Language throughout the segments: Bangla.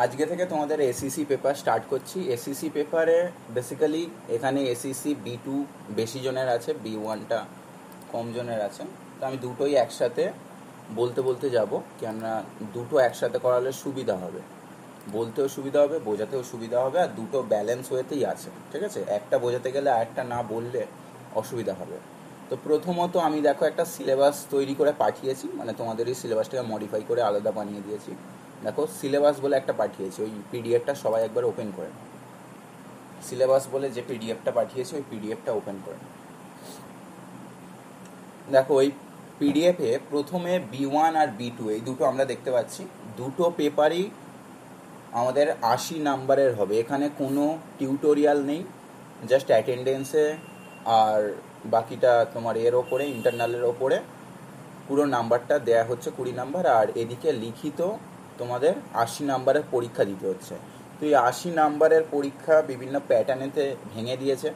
আজকে থেকে তোমাদের এসইসি পেপার স্টার্ট করছি। এসইসি পেপারে বেসিক্যালি এখানে এসইসি B2 বেশি জনের আছে, B1টা কম জনের আছে। তো আমি দুটোই একসাথে বলতে বলতে যাব, কেননা দুটো একসাথে করালে সুবিধা হবে, বলতেও সুবিধা হবে, বোঝাতেও সুবিধা হবে, আর দুটো ব্যালেন্স হয়েতেই আছে। ঠিক আছে, একটা বোঝাতে গেলে আরেকটা না বললে অসুবিধা হবে। তো প্রথমত আমি দেখো একটা সিলেবাস তৈরি করে পাঠিয়েছি, মানে তোমাদের এই সিলেবাসটাকে মডিফাই করে আলাদা বানিয়ে দিয়েছি। দেখো সিলেবাস বলে একটা পাঠিয়েছি, ওই পিডিএফটা সবাই একবার ওপেন করে নাও। সিলেবাস বলে যে পিডিএফটা পাঠিয়েছি ওই পিডিএফটা ওপেন করে নাও। দেখো ওই পিডিএফে প্রথমে B1 আর B2 এই দুটো আমরা দেখতে পাচ্ছি। দুটো পেপারই আমাদের 80 নাম্বারের হবে। এখানে কোনো টিউটোরিয়াল নেই, জাস্ট অ্যাটেন্ডেন্সে আর বাকিটা তোমার এর ওপরে ইন্টারনালের ওপরে পুরো নাম্বারটা দেয়া হচ্ছে 20 নাম্বার, আর এদিকে লিখিত তোমাদের 80 নাম্বারের পরীক্ষা দিতে হচ্ছে। তো এই 80 নাম্বারের পরীক্ষা বিভিন্ন প্যাটার্নেতে ভেঙে দিয়েছে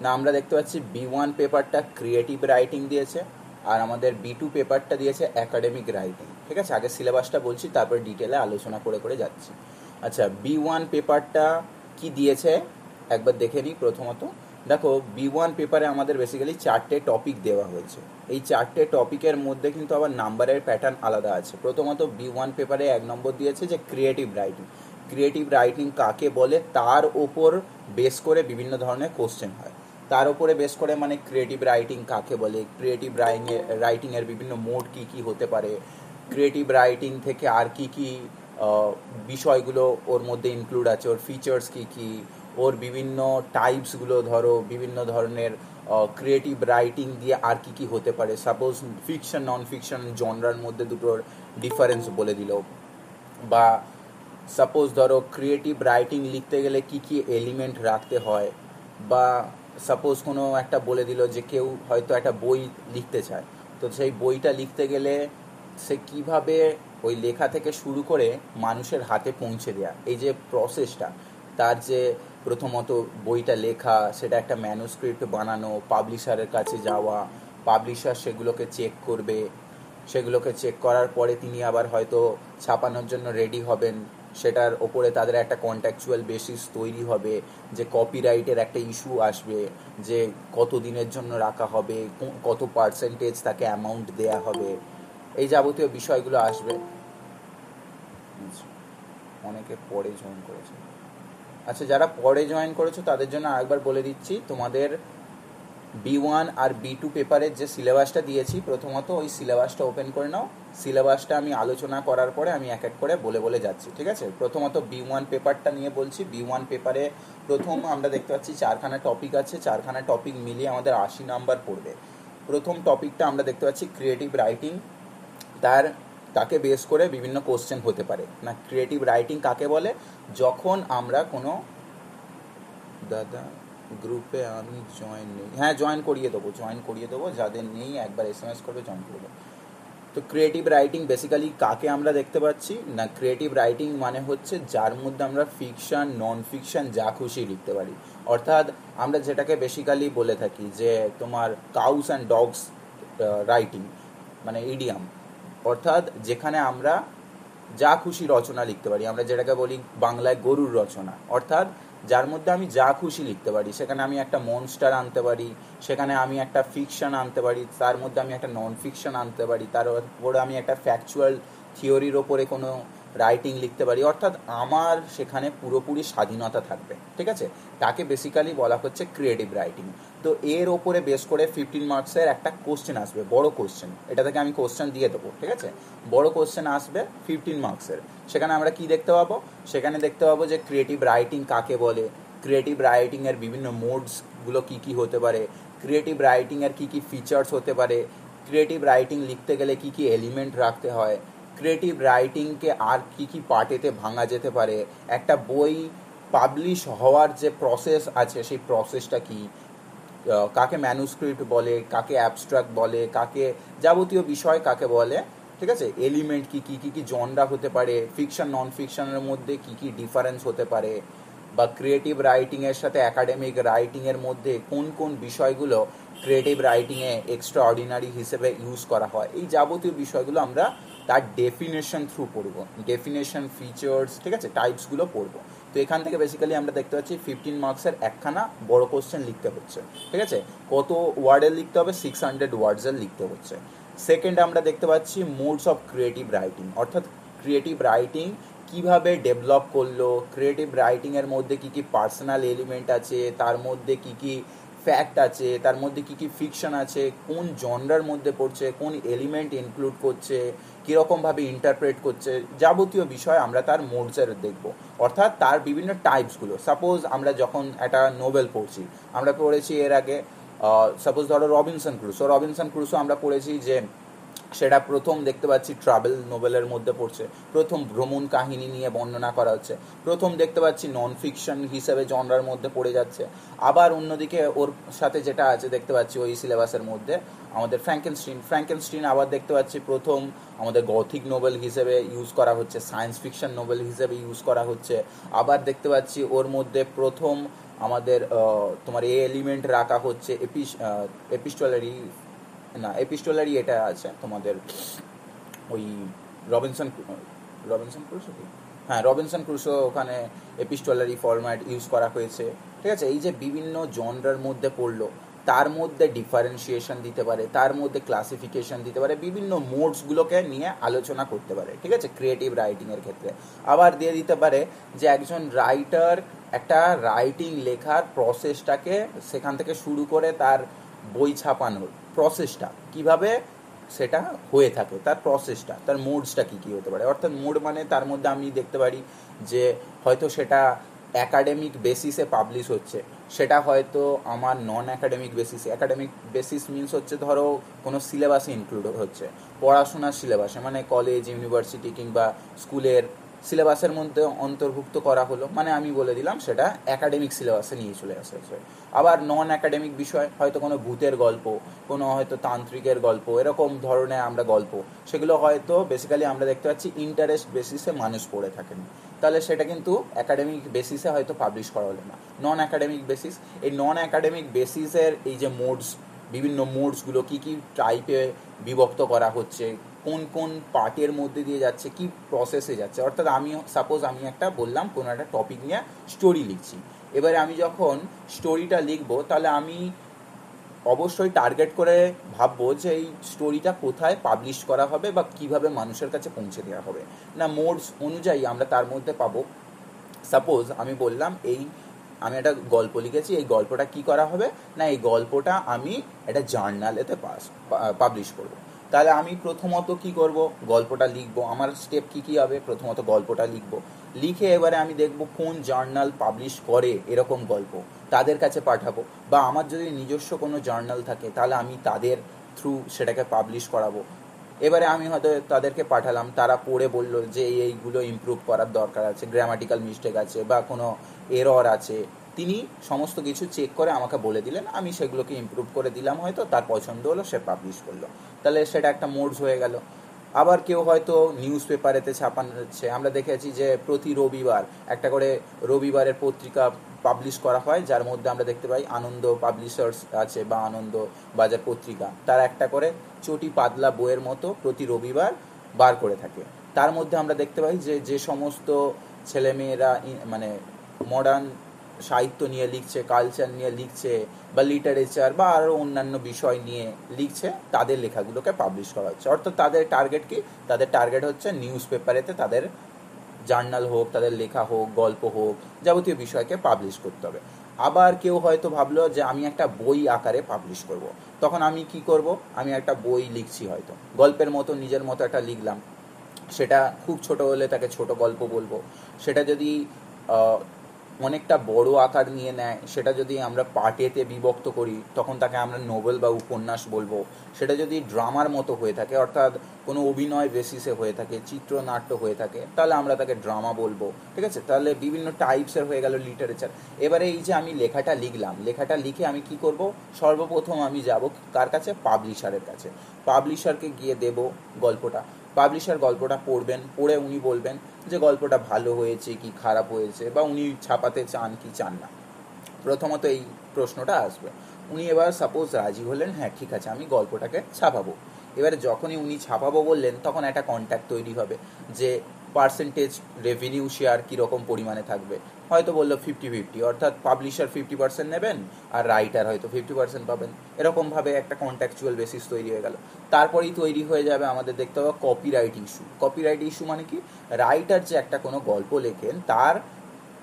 না। আমরা দেখতে পাচ্ছি B1 পেপারটা ক্রিয়েটিভ রাইটিং দিয়েছে, আর আমাদের B2 পেপারটা দিয়েছে একাডেমিক রাইটিং। ঠিক আছে, আগে সিলেবাসটা বলছি, তারপর ডিটেলে আলোচনা করে করে যাচ্ছি। আচ্ছা, B1 পেপারটা কি দিয়েছে একবার দেখে নিই। প্রথমত দেখো B1 পেপারে আমাদের বেসিক্যালি 4টে টপিক দেওয়া হয়েছে। এই 4টে টপিকের মধ্যে কিন্তু আবার নাম্বারের প্যাটার্ন আলাদা আছে। প্রথমত B1 পেপারে 1 নম্বর দিয়েছে যে ক্রিয়েটিভ রাইটিং। ক্রিয়েটিভ রাইটিং কাকে বলে তার ওপর বেস করে বিভিন্ন ধরনের কোশ্চেন হয়। তার উপরে বেস করে মানে ক্রিয়েটিভ রাইটিং কাকে বলে, ক্রিয়েটিভ রাইটিংয়ের বিভিন্ন মোড কী কী হতে পারে, ক্রিয়েটিভ রাইটিং থেকে আর কী কী বিষয়গুলো ওর মধ্যে ইনক্লুড আছে, ওর ফিচার্স কী কী, ওর বিভিন্ন টাইপসগুলো, ধরো বিভিন্ন ধরনের ক্রিয়েটিভ রাইটিং দিয়ে আর কি কি হতে পারে। সাপোজ ফিকশন নন ফিকশন জনরার মধ্যে দুটোর ডিফারেন্স বলে দিল, বা সাপোজ ধরো ক্রিয়েটিভ রাইটিং লিখতে গেলে কি কি এলিমেন্ট রাখতে হয়, বা সাপোজ কোনো একটা বলে দিল যে কেউ হয়তো একটা বই লিখতে চায়, তো সেই বইটা লিখতে গেলে সে কিভাবে ওই লেখা থেকে শুরু করে মানুষের হাতে পৌঁছে দেয়া, এই যে প্রসেসটা, তার যে প্রথমত বইটা লেখা, সেটা একটা ম্যানুস্ক্রিপ্ট বানানো, পাবলিশারের কাছে যাওয়া, পাবলিশার সেগুলোকে চেক করবে, সেগুলোকে চেক করার পরে তিনি আবার হয়তো ছাপানোর জন্য রেডি হবেন, সেটার ওপরে তাদের একটা কন্ট্রাকচুয়াল বেসিস তৈরি হবে, যে কপিরাইটের একটা ইস্যু আসবে, যে কত দিনের জন্য রাখা হবে, কত পার্সেন্টেজ তাকে অ্যামাউন্ট দেয়া হবে, এই যাবতীয় বিষয়গুলো আসবে। অনেকে পরে জয়েন করেছে। আচ্ছা, যারা পরে জয়েন করেছো তাদের জন্য আরেকবার বলে দিচ্ছি, তোমাদের B1 আর B2 পেপারের যে সিলেবাসটা দিয়েছি, প্রথমত ওই সিলেবাসটা ওপেন করে নাও। সিলেবাসটা আমি আলোচনা করার পরে আমি এক এক করে বলে বলে যাচ্ছি। ঠিক আছে, প্রথমত B1 পেপারটা নিয়ে বলছি। B1 পেপারে প্রথম আমরা দেখতে পাচ্ছি 4খানা টপিক আছে। 4খানা টপিক মিলিয়ে আমাদের 80 নাম্বার পড়বে। প্রথম টপিকটা আমরা দেখতে পাচ্ছি ক্রিয়েটিভ রাইটিং। তাকে বেস করে বিভিন্ন কোশ্চেন হতে পারে না। ক্রিয়েটিভ রাইটিং কাকে বলে? যখন আমরা কোনো দাদা গ্রুপে আমি জয়েন নেই, হ্যাঁ জয়েন করিয়ে দেবো, যাদের নেই একবার SMS করবে, জয়েন করে দেবো। তো ক্রিয়েটিভ রাইটিং বেসিক্যালি কাকে আমরা দেখতে পাচ্ছি না, ক্রিয়েটিভ রাইটিং মানে হচ্ছে যার মধ্যে আমরা ফিকশন নন ফিকশন যা খুশি লিখতে পারি। অর্থাৎ আমরা যেটাকে বেসিক্যালি বলে থাকি যে তোমার কাউস অ্যান্ড ডগস রাইটিং, মানে ইডিয়াম, অর্থাৎ যেখানে আমরা যা খুশি রচনা লিখতে পারি, আমরা যেটাকে বলি বাংলায় গরুর রচনা, অর্থাৎ যার মধ্যে আমি যা খুশি লিখতে পারি। সেখানে আমি একটা মনস্টার আনতে পারি, সেখানে আমি একটা ফিকশন আনতে পারি, তার মধ্যে আমি একটা নন ফিকশন আনতে পারি, তার উপরে আমি একটা ফ্যাকচুয়াল থিওরির ওপরে কোনো রাইটিং লিখতে পারি। অর্থাৎ আমার সেখানে পুরোপুরি স্বাধীনতা থাকবে। ঠিক আছে, তাকে বেসিক্যালি বলা হচ্ছে ক্রিয়েটিভ রাইটিং। তো এর ওপরে বেস করে 15 মার্কসের একটা কোশ্চেন আসবে, বড় কোশ্চেন। এটা থেকে আমি কোশ্চেন দিয়ে দেবো। ঠিক আছে, বড় কোশ্চেন আসবে 15 মার্কসের। সেখানে আমরা কি দেখতে পাবো? সেখানে দেখতে পাবো যে ক্রিয়েটিভ রাইটিং কাকে বলে, ক্রিয়েটিভ রাইটিংয়ের বিভিন্ন মোডসগুলো কী কী হতে পারে, ক্রিয়েটিভ রাইটিংয়ের কী কী ফিচার্স হতে পারে, ক্রিয়েটিভ রাইটিং লিখতে গেলে কী কী এলিমেন্ট রাখতে হয়, ক্রিয়েটিভ রাইটিংকে আর কী কী পার্টেতে ভাঙা যেতে পারে, একটা বই পাবলিশ হওয়ার যে প্রসেস আছে সেই প্রসেসটা কী, কাকে ম্যানুস্ক্রিপ্ট বলে, কাকে অ্যাবস্ট্রাক্ট বলে, কাকে যাবতীয় বিষয় কাকে বলে। ঠিক আছে, এলিমেন্ট কী কী কী কী জনরা হতে পারে, ফিকশন নন ফিকশনের মধ্যে কী কী ডিফারেন্স হতে পারে, বা ক্রিয়েটিভ রাইটিংয়ের সাথে অ্যাকাডেমিক রাইটিংয়ের মধ্যে কোন কোন বিষয়গুলো ক্রিয়েটিভ রাইটিংয়ে এক্সট্রা অর্ডিনারি হিসেবে ইউজ করা হয়। এই যাবতীয় বিষয়গুলো আমরা তার ডেফিনেশন থ্রু পড়বো, ডেফিনেশন, ফিচার্স, ঠিক আছে, টাইপসগুলো পড়বো। তো এখান থেকে বেসিক্যালি আমরা দেখতে পাচ্ছি 15 মার্কসের একখানা বড় কোশ্চেন লিখতে হচ্ছে, ঠিক আছে। কত ওয়ার্ডের লিখতে হবে? 600 ওয়ার্ডসের লিখতে হচ্ছে। সেকেন্ড আমরা দেখতে পাচ্ছি মোডস অফ ক্রিয়েটিভ রাইটিং, অর্থাৎ ক্রিয়েটিভ রাইটিং কিভাবে ডেভেলপ করলো, ক্রিয়েটিভ রাইটিংয়ের মধ্যে কী কী পার্সোনাল এলিমেন্ট আছে, তার মধ্যে কী কী ফ্যাক্ট আছে, তার মধ্যে কী কী ফিকশন আছে, কোন জনরার মধ্যে পড়ছে, কোন এলিমেন্ট ইনক্লুড করছে, কীরকমভাবে ইন্টারপ্রেট করছে, যাবতীয় বিষয় আমরা তার মোডসের দেখব, অর্থাৎ তার বিভিন্ন টাইপসগুলো। সাপোজ আমরা যখন একটা নোবেল পড়ছি, আমরা পড়েছি এর আগে সাপোজ ধরো রবিনসন ক্রুসো আমরা পড়েছি যে সেটা প্রথম দেখতে পাচ্ছি ট্রাভেল নোবেলের মধ্যে পড়ছে, প্রথম ভ্রমণ কাহিনী নিয়ে বর্ণনা করা হচ্ছে, প্রথম দেখতে পাচ্ছি নন ফিকশন হিসেবে জনরার মধ্যে পড়ে যাচ্ছে। আবার অন্যদিকে ওর সাথে যেটা আছে দেখতে পাচ্ছি ওই সিলেবাসের মধ্যে আমাদের ফ্র্যাঙ্কেনস্টিন আবার দেখতে পাচ্ছি প্রথম আমাদের গথিক নোবেল হিসেবে ইউজ করা হচ্ছে, সায়েন্স ফিকশন নোবেল হিসেবে ইউজ করা হচ্ছে। আবার দেখতে পাচ্ছি ওর মধ্যে প্রথম আমাদের তোমার এলিমেন্ট রাখা হচ্ছে এপিস্টোলারি এটা আছে তোমাদের ওই রবিনসন ক্রুসো ওখানে এপিস্টোলারি ফরম্যাট ইউজ করা হয়েছে, ঠিক আছে। এই যে বিভিন্ন জনরার মধ্যে পড়লো, তার মধ্যে ডিফারেন্সিয়েশন দিতে পারে, তার মধ্যে ক্লাসিফিকেশন দিতে পারে, বিভিন্ন মোডসগুলোকে নিয়ে আলোচনা করতে পারে, ঠিক আছে, ক্রিয়েটিভ রাইটিংয়ের ক্ষেত্রে। আবার দিয়ে দিতে পারে যে একজন রাইটার একটা রাইটিং লেখার প্রসেসটাকে সেখান থেকে শুরু করে তার বই ছাপানোর প্রসেসটা কিভাবে সেটা হয়ে থাকে, তার প্রসেসটা, তার মোডসটা কী কী হতে পারে। অর্থাৎ মোড মানে তার মধ্যে আমি দেখতে পারি যে হয়তো সেটা অ্যাকাডেমিক বেসিসে পাবলিশ হচ্ছে, সেটা হয়তো আমার নন অ্যাকাডেমিক বেসিসে, অ্যাকাডেমিক বেসিস মিনস হচ্ছে ধরো কোনো সিলেবাসে ইনক্লুড হচ্ছে, পড়াশোনার সিলেবাসে, মানে কলেজ, ইউনিভার্সিটি কিংবা স্কুলের সিলেবাসের মধ্যে অন্তর্ভুক্ত করা হলো, মানে আমি বলে দিলাম সেটা অ্যাকাডেমিক সিলেবাসে নিয়ে চলে আসে। আবার নন অ্যাকাডেমিক বিষয় হয়তো কোনো ভূতের গল্প, কোনো হয়তো তান্ত্রিকের গল্প, এরকম ধরনের আমরা গল্প, সেগুলো হয়তো বেসিক্যালি আমরা দেখতে পাচ্ছি ইন্টারেস্ট বেসিসে মানুষ পড়ে থাকেন, তাহলে সেটা কিন্তু অ্যাকাডেমিক বেসিসে হয়তো পাবলিশ করা হলো না। নন অ্যাকাডেমিক বেসিস, এই নন অ্যাকাডেমিক বেসিসের এই যে মোডস, বিভিন্ন মোডসগুলো কী কী টাইপে বিভক্ত করা হচ্ছে, কোন কোন পার্টের মধ্যে দিয়ে যাচ্ছে, কি প্রসেসে যাচ্ছে। অর্থাৎ আমি সাপোজ আমি একটা বললাম কোনো একটা টপিক নিয়ে স্টোরি লিখছি, এবারে আমি যখন স্টোরিটা লিখবো তাহলে আমি অবশ্যই টার্গেট করে ভাববো যে এই স্টোরিটা কোথায় পাবলিশ করা হবে বা কিভাবে মানুষের কাছে পৌঁছে দেওয়া হবে। না, মোডস অনুযায়ী আমরা তার মধ্যে পাবো। সাপোজ আমি বললাম আমি একটা গল্প লিখেছি, এই গল্পটা কি করা হবে না, এই গল্পটা আমি একটা জার্নালেতে পাবলিশ করব। তাহলে আমি প্রথমত কি করব, গল্পটা লিখবো। আমার স্টেপ কি কি হবে, প্রথমত গল্পটা লিখবো, লিখে এবারে আমি দেখব কোন জার্নাল পাবলিশ করে এরকম গল্প, তাদের কাছে পাঠাবো। বা আমার যদি নিজস্ব কোনো জার্নাল থাকে তাহলে আমি তাদের থ্রু সেটাকে পাবলিশ করাবো। এবারে আমি হয়তো তাদেরকে পাঠালাম, তারা পড়ে বললো যে এইগুলো ইমপ্রুভ করার দরকার আছে, গ্রামাটিক্যাল মিস্টেক আছে বা কোনো এরর আছে, তিনি সমস্ত কিছু চেক করে আমাকে বলে দিলেন, আমি সেগুলোকে ইমপ্রুভ করে দিলাম, হয়তো তার পছন্দ হলো, সে পাবলিশ করলো, তাহলে সেটা একটা মোডস হয়ে গেল। আবার কেউ হয়তো নিউজ পেপারেতে ছাপানো হচ্ছে, আমরা দেখেছি যে প্রতি রবিবার একটা করে রবিবারের পত্রিকা পাবলিশ করা হয়, যার মধ্যে আমরা দেখতে পাই আনন্দ পাবলিশার্স আছে বা আনন্দ বাজার পত্রিকা, তারা একটা করে চটি পাতলা বইয়ের মতো প্রতি রবিবার বার করে থাকে। তার মধ্যে আমরা দেখতে পাই যে সমস্ত ছেলেমেয়েরা মানে মডার্ন সাহিত্য নিয়ে লিখছে, কালচার নিয়ে লিখছে বা লিটারেচার বা আরও অন্যান্য বিষয় নিয়ে লিখছে, তাদের লেখাগুলোকে পাবলিশ করা হচ্ছে। অর্থাৎ তাদের টার্গেট কি, তাদের টার্গেট হচ্ছে নিউজ পেপারেতে তাদের জার্নাল হোক, তাদের লেখা হোক, গল্প হোক, যাবতীয় বিষয়কে পাবলিশ করতে হবে। আবার কেউ হয়তো ভাবলো যে আমি একটা বই আকারে পাবলিশ করব। তখন আমি কি করব, আমি একটা বই লিখছি, হয়তো গল্পের মতো নিজের মতো একটা লিখলাম, সেটা খুব ছোট হলে তাকে ছোট গল্প বলবো। সেটা যদি অনেকটা বড় আকার নিয়ে নেয়, সেটা যদি আমরা পার্টেতে বিভক্ত করি তখন তাকে আমরা নোবেল বা উপন্যাস বলবো। সেটা যদি ড্রামার মতো হয়ে থাকে, অর্থাৎ কোনো অভিনয় বেসিসে হয়ে থাকে, চিত্রনাট্য হয়ে থাকে, তাহলে আমরা তাকে ড্রামা বলবো, ঠিক আছে। তাহলে বিভিন্ন টাইপসের হয়ে গেল লিটারেচার। এবারে এই যে আমি লেখাটা লিখলাম, লেখাটা লিখে আমি কি করব, সর্বপ্রথম আমি যাব কার কাছে, পাবলিশারের কাছে। পাবলিশারকে গিয়ে দেব গল্পটা, পাবলিশার গল্পটা পড়বেন, পড়ে উনি বলবেন যে গল্পটা ভালো হয়েছে কি খারাপ হয়েছে, বা উনি ছাপাতে চান কি চান না। প্রথমত এই প্রশ্নটা আসবে। উনি এবার সাপোজ রাজি হলেন, হ্যাঁ ঠিক আছে আমি গল্পটাকে ছাপাবো। এবারে যখনই উনি ছাপাবো বললেন তখন একটা কন্ট্যাক্ট তৈরি হবে যে পার্সেন্টেজ রেভিনিউ শেয়ার কীরকম পরিমাণে থাকবে। হয়তো বললো 50-50, অর্থাৎ পাবলিশার 50% নেবেন আর রাইটার হয়তো 50% পাবেন। এরকমভাবে একটা কন্ট্যাকচুয়াল বেসিস তৈরি হয়ে গেল। তারপরেই তৈরি হয়ে যাবে আমাদের দেখতে হবে কপিরাইট ইস্যু। কপিরাইট ইস্যু মানে কি, রাইটার যে একটা কোনো গল্প লেখেন তার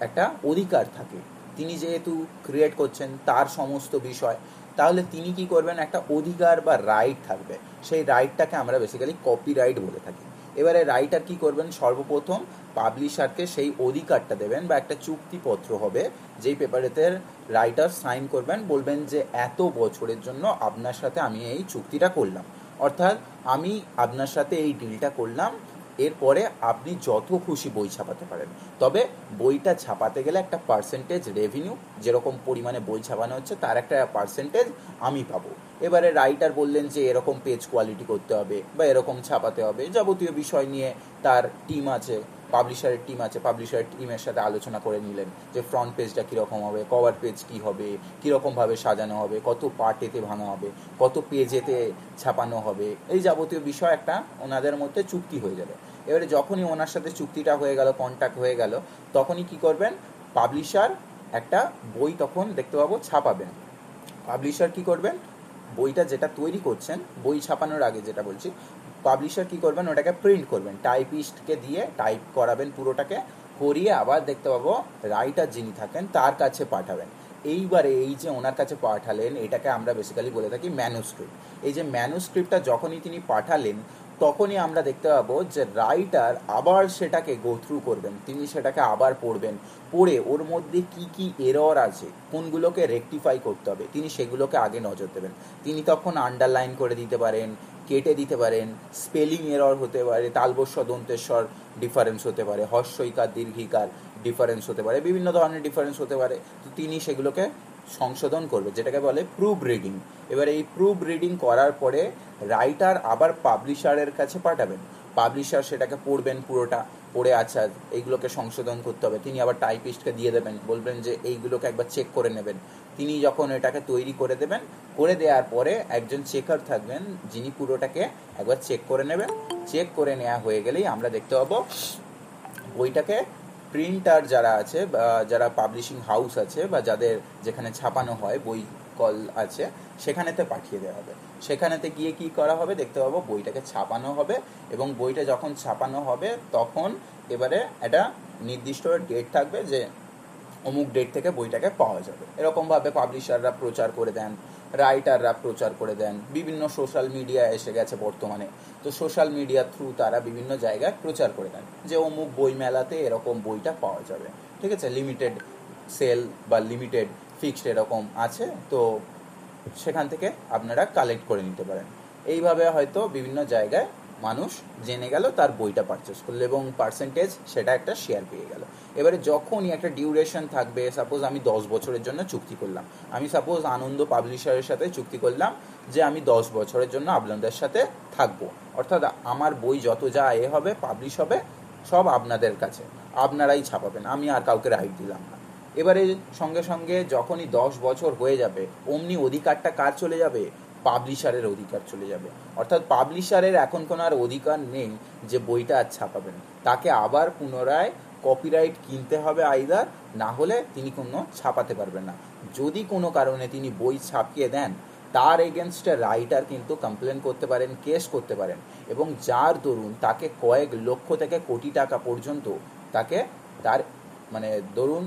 একটা অধিকার থাকে, তিনি যেহেতু ক্রিয়েট করছেন তার সমস্ত বিষয়, তাহলে তিনি কি করবেন, একটা অধিকার বা রাইট থাকবে, সেই রাইটটাকে আমরা বেসিক্যালি কপিরাইট বলে থাকি। এবারে রাইটার কি করবেন, সর্বপ্রথম পাবলিশারকে সেই অধিকারটা দেবেন বা একটা চুক্তিপত্র হবে যেই পেপারেতে রাইটার সাইন করবেন, বলবেন যে এত বছরের জন্য আপনার সাথে আমি এই চুক্তিটা করলাম, অর্থাৎ আমি আপনার সাথে এই ডিলটা করলাম, এরপরে আপনি যত খুশি বই ছাপাতে পারেন, তবে বইটা ছাপাতে গেলে একটা পার্সেন্টেজ রেভিনিউ, যেরকম পরিমাণে বই ছাপানো হচ্ছে তার একটা পার্সেন্টেজ আমি পাবো। এবারে রাইটার বললেন যে এরকম পেজ কোয়ালিটি করতে হবে বা এরকম ছাপাতে হবে, যাবতীয় বিষয় নিয়ে তার টিম আছে, পাবলিশারের টিম আছে, পাবলিশারের টিমের সাথে আলোচনা করে নিলেন যে ফ্রন্ট পেজটা কীরকম হবে, কভার পেজ কী হবে, কীরকমভাবে সাজানো হবে, কত পার্টেতে ভাঙা হবে, কত পেজেতে ছাপানো হবে, এই যাবতীয় বিষয় একটা ওনাদের মধ্যে চুক্তি হয়ে যাবে। এবারে যখনই ওনার সাথে চুক্তিটা হয়ে গেল, কন্ট্যাক্ট হয়ে গেল, তখনই কি করবেন, পাবলিশার একটা বই তখন দেখতে পাবো ছাপাবেন। পাবলিশার কি করবেন, বইটা যেটা তৈরি করছেন, বই ছাপানোর আগে যেটা বলছি, পাবলিশার কি করবেন, ওটাকে প্রিন্ট করবেন, টাইপিস্টকে দিয়ে টাইপ করাবেন, পুরোটাকে করিয়ে আবার দেখতে পাবো রাইটার যিনি থাকেন তার কাছে পাঠাবেন। এইবারে এই যে ওনার কাছে পাঠালেন, এটাকে আমরা বেসিক্যালি বলে থাকি ম্যানুস্ক্রিপ্ট। এই যে ম্যানুস্ক্রিপ্টটা যখনই তিনি পাঠালেন, তখনই আমরা দেখতে পাবো যে রাইটার আবার সেটাকে গো থ্রু করবেন, তিনি সেটাকে আবার পড়বেন, পড়ে ওর মধ্যে কি কি এরর আছে, কোনগুলোকে রেকটিফাই করতে হবে, তিনি সেগুলোকে আগে নজর দেবেন। তিনি তখন আন্ডারলাইন করে দিতে পারেন, কেটে দিতে পারেন, স্পেলিং এরর হতে পারে, তালবস্য দন্তেশ্বর ডিফারেন্স হতে পারে, হর্ষইকার দীর্ঘিকার ডিফারেন্স হতে পারে, বিভিন্ন ধরনের ডিফারেন্স হতে পারে, তো তিনি সেগুলোকে সংশোধন করবে, যেটাকে বলে প্রুফ রিডিং। এবার এই প্রুফ রিডিং করার পরে রাইটার আবার পাবলিশারের কাছে পাঠাবেন, পাবলিশার সেটাকে পড়বেন, পুরোটা পড়ে আচ্ছা এইগুলোকে সংশোধন করতে হবে, তিনি আবার টাইপিস্টকে দিয়ে দেবেন, বলবেন যে এইগুলোকে একবার চেক করে নেবেন। তিনি যখন এটাকে তৈরি করে দেবেন, করে দেওয়ার পরে একজন চেকার থাকবেন যিনি পুরোটাকে একবার চেক করে নেবেন। চেক করে নেওয়া হয়ে গেলেই আমরা দেখতে পাবো বইটাকে প্রিন্টার যারা আছে বা যারা পাবলিশিং হাউস আছে বা যাদের যেখানে ছাপানো হয় বই কল আছে, সেখানেতে পাঠিয়ে দেওয়া হবে। সেখানেতে গিয়ে কি করা হবে, দেখতে পাবো বইটাকে ছাপানো হবে, এবং বইটা যখন ছাপানো হবে তখন এবারে একটা নির্দিষ্ট ডেট থাকবে যে অমুক ডেট থেকে বইটাকে পাওয়া যাবে। এরকমভাবে পাবলিশাররা প্রচার করে দেন, রাইটাররা প্রচার করে দেন, বিভিন্ন সোশ্যাল মিডিয়া এসে গেছে বর্তমানে, তো সোশ্যাল মিডিয়ার থ্রু তারা বিভিন্ন জায়গায় প্রচার করে দেন যে অমুক বই মেলাতে এরকম বইটা পাওয়া যাবে, ঠিক আছে, লিমিটেড সেল বা লিমিটেড ফিক্সড এরকম আছে, তো সেখান থেকে আপনারা কালেক্ট করে নিতে পারেন। এইভাবে হয়তো বিভিন্ন জায়গায় মানুষ জেনে গেল, তার বইটা পারচেস করলো এবং পার্সেন্টেজ সেটা একটা শেয়ার পেয়ে গেল। এবারে যখনই একটা ডিউরেশন থাকবে, সাপোজ আমি 10 বছরের জন্য চুক্তি করলাম, আমি সাপোজ আনন্দ পাবলিশারের সাথে চুক্তি করলাম যে আমি 10 বছরের জন্য আপনাদের সাথে থাকবো, অর্থাৎ আমার বই যত যা হবে পাবলিশ হবে সব আপনাদের কাছে, আপনারাই ছাপাবেন, আমি আর কাউকে রাইট দিলাম না। এবারে সঙ্গে সঙ্গে যখনই 10 বছর হয়ে যাবে, অমনি অধিকারটা কার চলে যাবে, পাবলিশারের অধিকার চলে যাবে। অর্থাৎ পাবলিশারের এখন কোনো আর অধিকার নেই যে বইটা আর ছাপাবেন, তাকে আবার পুনরায় কপিরাইট কিনতে হবে আইদার, না হলে তিনি কোনো ছাপাতে পারবেন না। যদি কোনো কারণে তিনি বই ছাপিয়ে দেন, তার এগেনস্টে রাইটার কিন্তু কমপ্লেন করতে পারেন, কেস করতে পারেন, এবং যার দরুন তাকে কয়েক লক্ষ থেকে কোটি টাকা পর্যন্ত তাকে তার মানে দরুন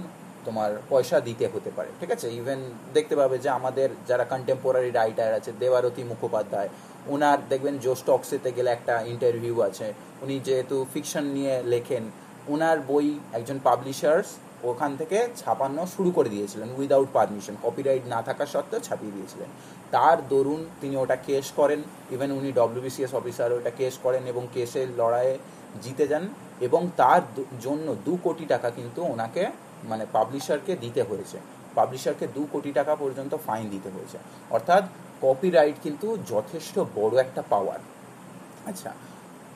তোমার পয়সা দিতে হতে পারে, ঠিক আছে। ইভেন দেখতে পাবে যে আমাদের যারা কন্টেম্পোরারি রাইটার আছে, দেবারতী মুখোপাধ্যায়, ওনার দেখবেন জো স্টকসেতে গেলে একটা ইন্টারভিউ আছে, উনি যেহেতু ফিকশন নিয়ে লেখেন, ওনার বই একজন পাবলিশার্স ওখান থেকে ছাপানো শুরু করে দিয়েছিলেন উইদাউট পারমিশন, কপিরাইট না থাকা সত্ত্বেও ছাপিয়ে দিয়েছিলেন। তার দরুন তিনি ওটা কেস করেন, ইভেন উনি WBCS অফিসার, ওটা কেস করেন এবং কেসের লড়াইয়ে জিতে যান, এবং তার জন্য 2 কোটি টাকা কিন্তু ওনাকে মানে পাবলিশারকে দিতে হয়েছে, পাবলিশারকে 2 কোটি টাকা পর্যন্ত ফাইন দিতে হয়েছে। অর্থাৎ কপিরাইট কিন্তু যথেষ্ট বড় একটা পাওয়ার। আচ্ছা,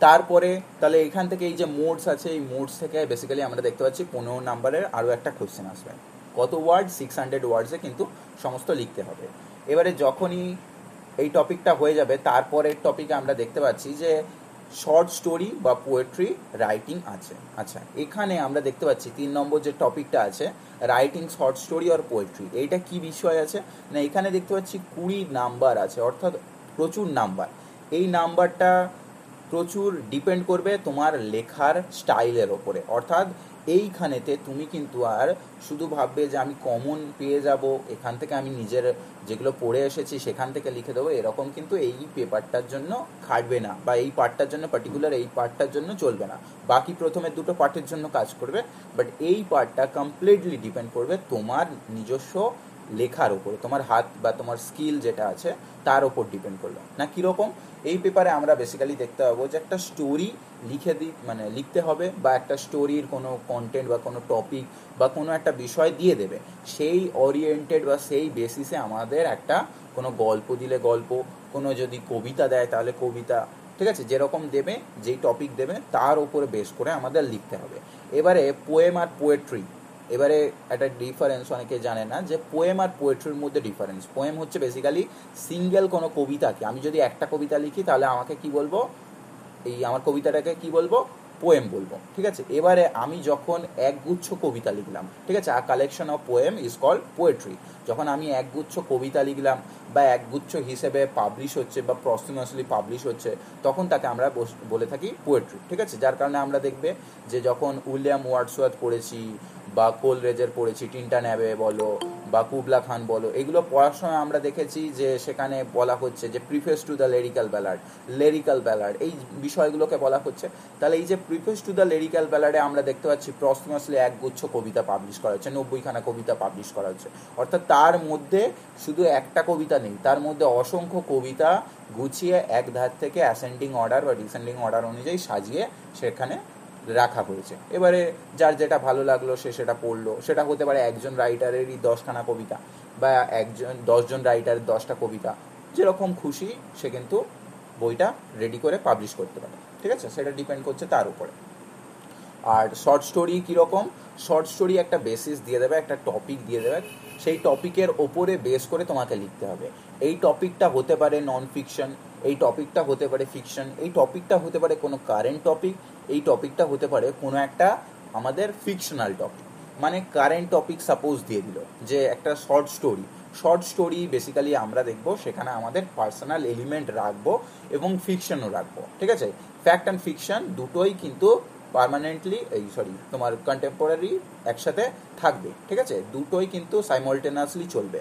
তারপরে তাহলে এখান থেকে এই যে মোডস আছে, এই মোডস থেকে বেসিক্যালি আমরা দেখতে পাচ্ছি 15 নম্বরের আরও একটা কোশ্চেন আসবে। কত ওয়ার্ড, 600 ওয়ার্ডসে কিন্তু সমস্ত লিখতে হবে। এবারে যখনই এই টপিকটা হয়ে যাবে, তারপরের টপিকে আমরা দেখতে পাচ্ছি যে শর্ট স্টোরি বা পোয়েট্রি রাইটিং আছে। আচ্ছা, এখানে আমরা দেখতে পাচ্ছি 3 নম্বর যে টপিকটা আছে রাইটিং শর্ট স্টোরি আর পোয়েট্রি, এইটা কি বিষয় আছে না, এখানে দেখতে পাচ্ছি 20 নাম্বার আছে, অর্থাৎ প্রচুর নাম্বার। এই নাম্বারটা প্রচুর ডিপেন্ড করবে তোমার লেখার স্টাইলের ওপরে, অর্থাৎ এইখানেতে তুমি কিন্তু আর শুধু ভাববে যে আমি কমন পেয়ে যাব, এখান থেকে আমি নিজের যেগুলো পড়ে এসেছি সেখান থেকে লিখে দেবো, এরকম কিন্তু এই পেপারটার জন্য খাটবে না, বা এই পার্টটার জন্য পার্টিকুলার এই পার্টটার জন্য চলবে না। বাকি প্রথমে দুটো পার্টের জন্য কাজ করবে, বাট এই পার্টটা কমপ্লিটলি ডিপেন্ড করবে তোমার নিজস্ব লেখার ওপরে, তোমার হাত বা তোমার স্কিল যেটা আছে তার ওপর ডিপেন্ড করবে না। কীরকম, এই পেপারে আমরা বেসিক্যালি দেখতে পাবো যে একটা স্টোরি লিখতে হবে, বা একটা স্টোরির কোনো কন্টেন্ট বা কোনো টপিক বা কোনো একটা বিষয় দিয়ে দেবে, সেই ওরিয়েন্টেড বা সেই বেসিসে আমাদের একটা কোনো গল্প দিলে গল্প, কোনো যদি কবিতা দেয় তাহলে কবিতা, ঠিক আছে, যেরকম দেবে, যেই টপিক দেবে তার উপরে বেস করে আমাদের লিখতে হবে। এবারে পোয়েম আর পোয়েট্রি, এবারে একটা ডিফারেন্স অনেকে জানে না যে পোয়েম আর পোয়েট্রির মধ্যে ডিফারেন্স। পোয়েম হচ্ছে বেসিক্যালি সিঙ্গেল কোনো কবিতাকে, আমি যদি একটা কবিতা লিখি তাহলে আমাকে কি বলবো, এই আমার কবিতাটাকে কি বলবো, পোয়েম বলবো, ঠিক আছে। এবারে আমি যখন একগুচ্ছ কবিতা লিখলাম, ঠিক আছে, a collection of poem is called poetry. যখন আমি একগুচ্ছ কবিতা লিখলাম বা একগুচ্ছ হিসেবে পাবলিশ হচ্ছে বা প্রস্টিমাসলি পাবলিশ হচ্ছে, তখন তাকে আমরা বলে থাকি পোয়েট্রি, ঠিক আছে। যার কারণে আমরা দেখবে যে যখন উইলিয়াম ওয়ার্ডসওয়ার্থ পড়েছি বা কোলরেজের পড়েছি, টিন্টান অ্যাবে বলো বা কুবলা খান বলো, এগুলো পড়ার সময় আমরা দেখেছি যে সেখানে বলা হচ্ছে যে প্রিফেস টু দ্য লেরিক্যাল ব্যালাড এই বিষয়গুলোকে বলা হচ্ছে। তাহলে এই যে প্রিফেস টু দ্য লেরিক্যাল ব্যালাডে আমরা দেখতে পাচ্ছি প্রস্টিমাসলি একগুচ্ছ কবিতা পাবলিশ করা হচ্ছে, 90খানা কবিতা পাবলিশ করা হচ্ছে, অর্থাৎ তার মধ্যে শুধু একটা কবিতা নেই, তার মধ্যে অসংখ্য কবিতা গুছিয়ে এক ধার থেকে অ্যাসেন্ডিং অর্ডার বা ডিসেন্ডিং অর্ডার অনুযায়ী সাজিয়ে সেখানে রাখা হয়েছে। এবারে যার যেটা ভালো লাগলো সে সেটা পড়লো, সেটা হতে পারে একজন রাইটারেরই 10খানা কবিতা বা 10জন রাইটারের 10টা কবিতা, যেরকম খুশি সে কিন্তু বইটা রেডি করে পাবলিশ করতে পারে, ঠিক আছে, সেটা ডিপেন্ড করছে তার উপরে। আর শর্ট স্টোরি কীরকম, শর্ট স্টোরি একটা বেসিস দিয়ে দেবে, একটা টপিক দিয়ে দেবে, সেই টপিকের ওপরে বেস করে তোমাকে লিখতে হবে। এই টপিকটা হতে পারে নন ফিকশন, এই টপিকটা হতে পারে ফিকশন, এই টপিকটা হতে পারে কোনো কারেন্ট টপিক, এই টপিকটা হতে পারে কোনো একটা আমাদের ফিকশনাল টপিক। মানে কারেন্ট টপিক সাপোজ দিয়ে দিল যে একটা শর্ট স্টোরি বেসিক্যালি আমরা দেখবো সেখানে আমাদের পার্সোনাল এলিমেন্ট রাখবো এবং ফিকশনও রাখবো, ঠিক আছে। ফ্যাক্ট অ্যান্ড ফিকশন দুটোই কিন্তু পার্মানেন্টলি তোমার কন্টেম্পোরারি একসাথে থাকবে, ঠিক আছে, দুটোই কিন্তু সাইমলটেনাসলি চলবে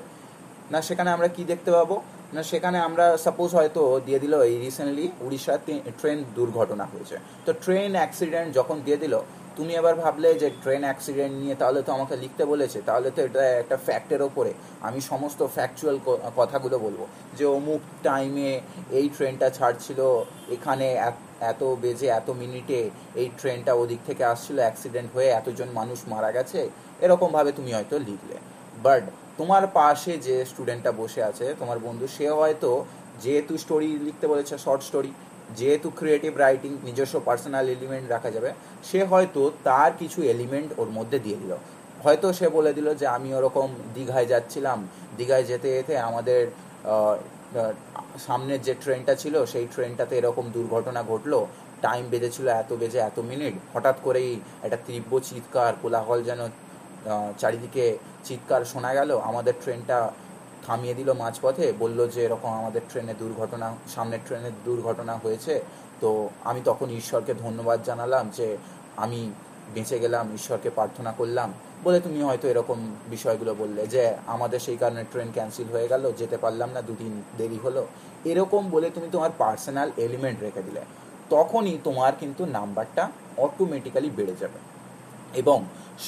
না। সেখানে আমরা কি দেখতে পাবো না, সেখানে আমরা সাপোজ হয়তো দিয়ে দিল এই রিসেন্টলি উড়িষ্যাতে ট্রেন দুর্ঘটনা হয়েছে, তো ট্রেন অ্যাক্সিডেন্ট যখন দিয়ে দিল, তুমি এবার ভাবলে যে ট্রেন অ্যাক্সিডেন্ট নিয়ে তাহলে তো আমাকে লিখতে বলেছে, তাহলে তো এটা একটা ফ্যাক্টের ওপরে আমি সমস্ত ফ্যাকচুয়াল কথাগুলো বলবো যে অমুক টাইমে এই ট্রেনটা ছাড়ছিল, এখানে এত বেজে এত মিনিটে এই ট্রেনটা ওদিক থেকে আসছিল, অ্যাক্সিডেন্ট হয়ে এতজন মানুষ মারা গেছে, এরকমভাবে তুমি হয়তো লিখলে। বাট তোমার পাশে যে স্টুডেন্টটা বসে আছে, তোমার বন্ধু, সে হয়তো যেহেতু স্টোরি লিখতে বলেছে শর্ট স্টোরি, যেহেতু ক্রিয়েটিভ রাইটিং নিজস্ব পার্সোনাল এলিমেন্ট রাখা যাবে, সে হয়তো তার কিছু এলিমেন্ট ওর মধ্যে দিয়ে দিল। হয়তো সে বলে দিল যে আমি ওরকম দীঘায় যাচ্ছিলাম, দীঘায় যেতে যেতে আমাদের সামনের যে ট্রেনটা ছিল সেই ট্রেনটাতে এরকম দুর্ঘটনা ঘটলো, টাইম বেজেছিল এত বেজে এত মিনিট, হঠাৎ করেই একটা তীব্র চিৎকার কোলাহল যেন চারিদিকে চিৎকার শোনা গেল, আমাদের ট্রেনটা থামিয়ে দিল মাঝপথে, বলল যে এরকম আমাদের সামনের ট্রেনের দুর্ঘটনা হয়েছে। তো আমি তখন ঈশ্বরকে ধন্যবাদ জানালাম যে আমি বেঁচে গেলাম, ঈশ্বরকে প্রার্থনা করলাম বলে তুমি হয়তো এরকম বিষয়গুলো বললে যে আমাদের সেই কারণে ট্রেন ক্যান্সেল হয়ে গেল, যেতে পারলাম না, 2 দিন দেরি হলো, এরকম বলে তুমি তোমার পার্সোনাল এলিমেন্ট রেখে দিলে, তখনই তোমার কিন্তু নাম্বারটা অটোমেটিক্যালি বেড়ে যাবে। এবং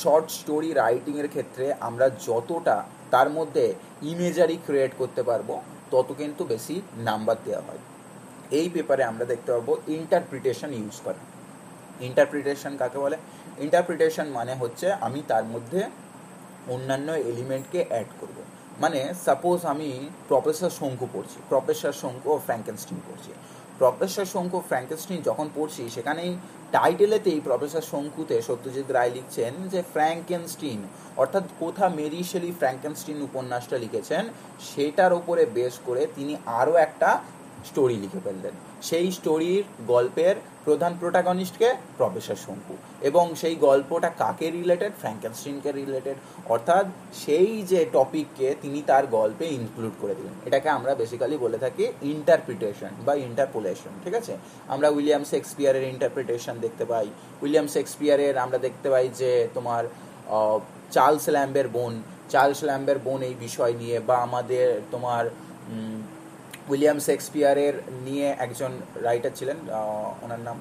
শর্ট স্টোরি রাইটিংয়ের ক্ষেত্রে আমরা যতটা তার মধ্যে ইমেজারি ক্রিয়েট করতে পারবো তত কিন্তু বেশি নাম্বার দেওয়া হয়। এই পেপারে আমরা দেখতে পাবো ইন্টারপ্রিটেশন ইউজ করে। ইন্টারপ্রিটেশন কাকে বলে? ইন্টারপ্রিটেশন মানে হচ্ছে আমি তার মধ্যে অন্যান্য এলিমেন্টকে অ্যাড করব। মানে সাপোজ আমি প্রফেসর শঙ্কু পড়ছি, প্রফেসর শঙ্কু ও ফ্র্যাঙ্কেনস্টাইন পড়ছি। প্রফেসর শঙ্কু ফ্র্যাঙ্কেনস্টাইন যখন পড়ছি সেখানেই টাইটেলেতেই প্রফেসর শঙ্কুতে সত্যজিৎ রায় লিখছেন যে ফ্র্যাঙ্কেনস্টিন, অর্থাৎ কোথা মেরি শেলি ফ্র্যাঙ্কেনস্টিন উপন্যাসটা লিখেছেন সেটার উপরে বেস করে তিনি আরও একটা স্টোরি লিখে ফেললেন। সেই স্টোরির গল্পের প্রধান প্রোটাগনিস্টকে প্রফেসর শঙ্কু, এবং সেই গল্পটা কাকে রিলেটেড? ফ্র্যাঙ্কেনস্টিনকে রিলেটেড, অর্থাৎ সেই যে টপিককে তিনি তার গল্পে ইনক্লুড করে দিলেন। এটাকে আমরা বেসিক্যালি বলে থাকি ইন্টারপ্রিটেশন বা ইন্টারপোলেশন, ঠিক আছে? আমরা উইলিয়াম শেক্সপিয়ারের ইন্টারপ্রিটেশন দেখতে পাই। উইলিয়াম শেক্সপিয়ারের আমরা দেখতে পাই যে তোমার চার্লস ল্যাম্বের বোন এই বিষয় নিয়ে, বা আমাদের তোমার উইলিয়াম শেক্সপিয়ারের নিয়ে একজন রাইটার ছিলেন, ওনার নাম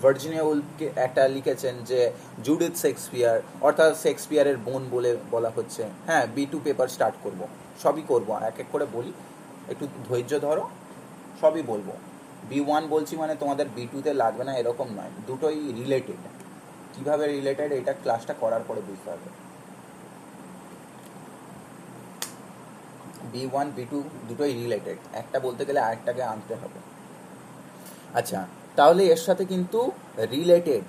ভার্জিনিয়া উলফকে একটা লিখেছেন যে জুডিথ শেক্সপিয়ার, অর্থাৎ শেক্সপিয়ারের বোন বলে বলা হচ্ছে। হ্যাঁ, B2 পেপার স্টার্ট করব, সবই করব, এক এক করে বলি, একটু ধৈর্য ধরো, সবই বলবো। B1 বলছি মানে তোমাদের B2তে লাগবে না এরকম নয়, দুটোই রিলেটেড। কিভাবে রিলেটেড এটা ক্লাসটা করার পরে বুঝতে হবে। B1 B2 দুটোই রিলেটেড, একটা বলতে গেলে আরেকটাকে আনতে হবে। আচ্ছা, তাহলে এর সাথে কিন্তু রিলেটেড,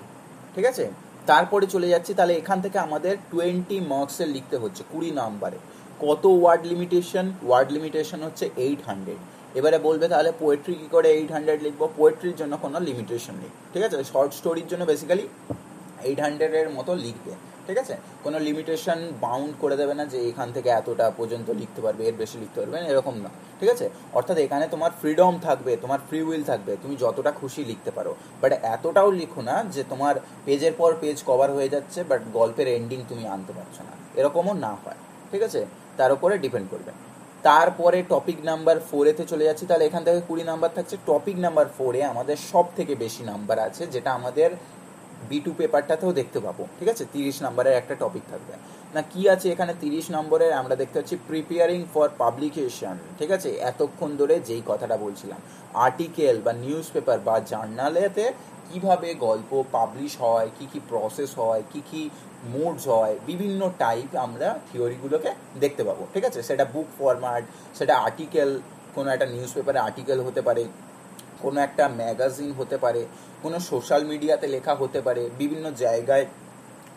ঠিক আছে? তারপরে চলে যাচ্ছি, তাহলে এখান থেকে আমাদের 20 মার্কসের লিখতে হচ্ছে 20 নাম্বারে। কত ওয়ার্ড লিমিটেশন হচ্ছে 800। এবারে বলবে তাহলে পোয়েট্রি কী করে 800 লিখবো? পোয়েট্রির জন্য কোনো লিমিটেশন নেই, ঠিক আছে? শর্ট স্টোরির জন্য বেসিক্যালি 800-এর মতো লিখবে, ঠিক আছে? কোনো লিমিটেশন বাউন্ড করে দেবে না যে এখান থেকে এতটা পর্যন্ত লিখতে পারবে, এর বেশি লিখতে পারবে না, এরকম না, ঠিক আছে? অর্থাৎ এখানে তোমার ফ্রিডম থাকবে, তোমার ফ্রি উইল থাকবে, তুমি যতটা খুশি লিখতে পারো, বাট এতটাও লিখো না যে তোমার পেজের পর পেজ কভার হয়ে যাচ্ছে বাট গল্পের এন্ডিং তুমি আনতে পারছো না, এরকমও না হয়, ঠিক আছে? তার উপরে ডিপেন্ড করবে। তারপরে টপিক নাম্বার 4-এতে চলে যাচ্ছি, তাহলে এখান থেকে 20 নাম্বার থাকছে। টপিক নাম্বার 4-এ আমাদের সব থেকে বেশি নাম্বার আছে, যেটা আমাদের B2 পেপারটাতেও দেখতে পাবো, ঠিক আছে? 30 নম্বরের একটা টপিক থাকবে না। কি আছে এখানে 30 নম্বরের? আমরা দেখতে পাচ্ছি প্রিপেয়ারিং ফর পাবলিকেশন, ঠিক আছে? এতক্ষণ ধরে যেই কথাটা বলছিলাম, আর্টিকেল বা নিউজ পেপার বা জার্নালেতে কিভাবে গল্প পাবলিশ হয়, কি কি প্রসেস হয়, কি কি মোডস হয়, বিভিন্ন টাইপ আমরা থিওরিগুলোকে দেখতে পাবো, ঠিক আছে? সেটা বুক ফরম্যাট, সেটা আর্টিকেল, কোনো একটা নিউজ পেপারে আর্টিকেল হতে পারে, কোনো একটা ম্যাগাজিন হতে পারে, কোনো সোশ্যাল মিডিয়াতে লেখা হতে পারে, বিভিন্ন জায়গায়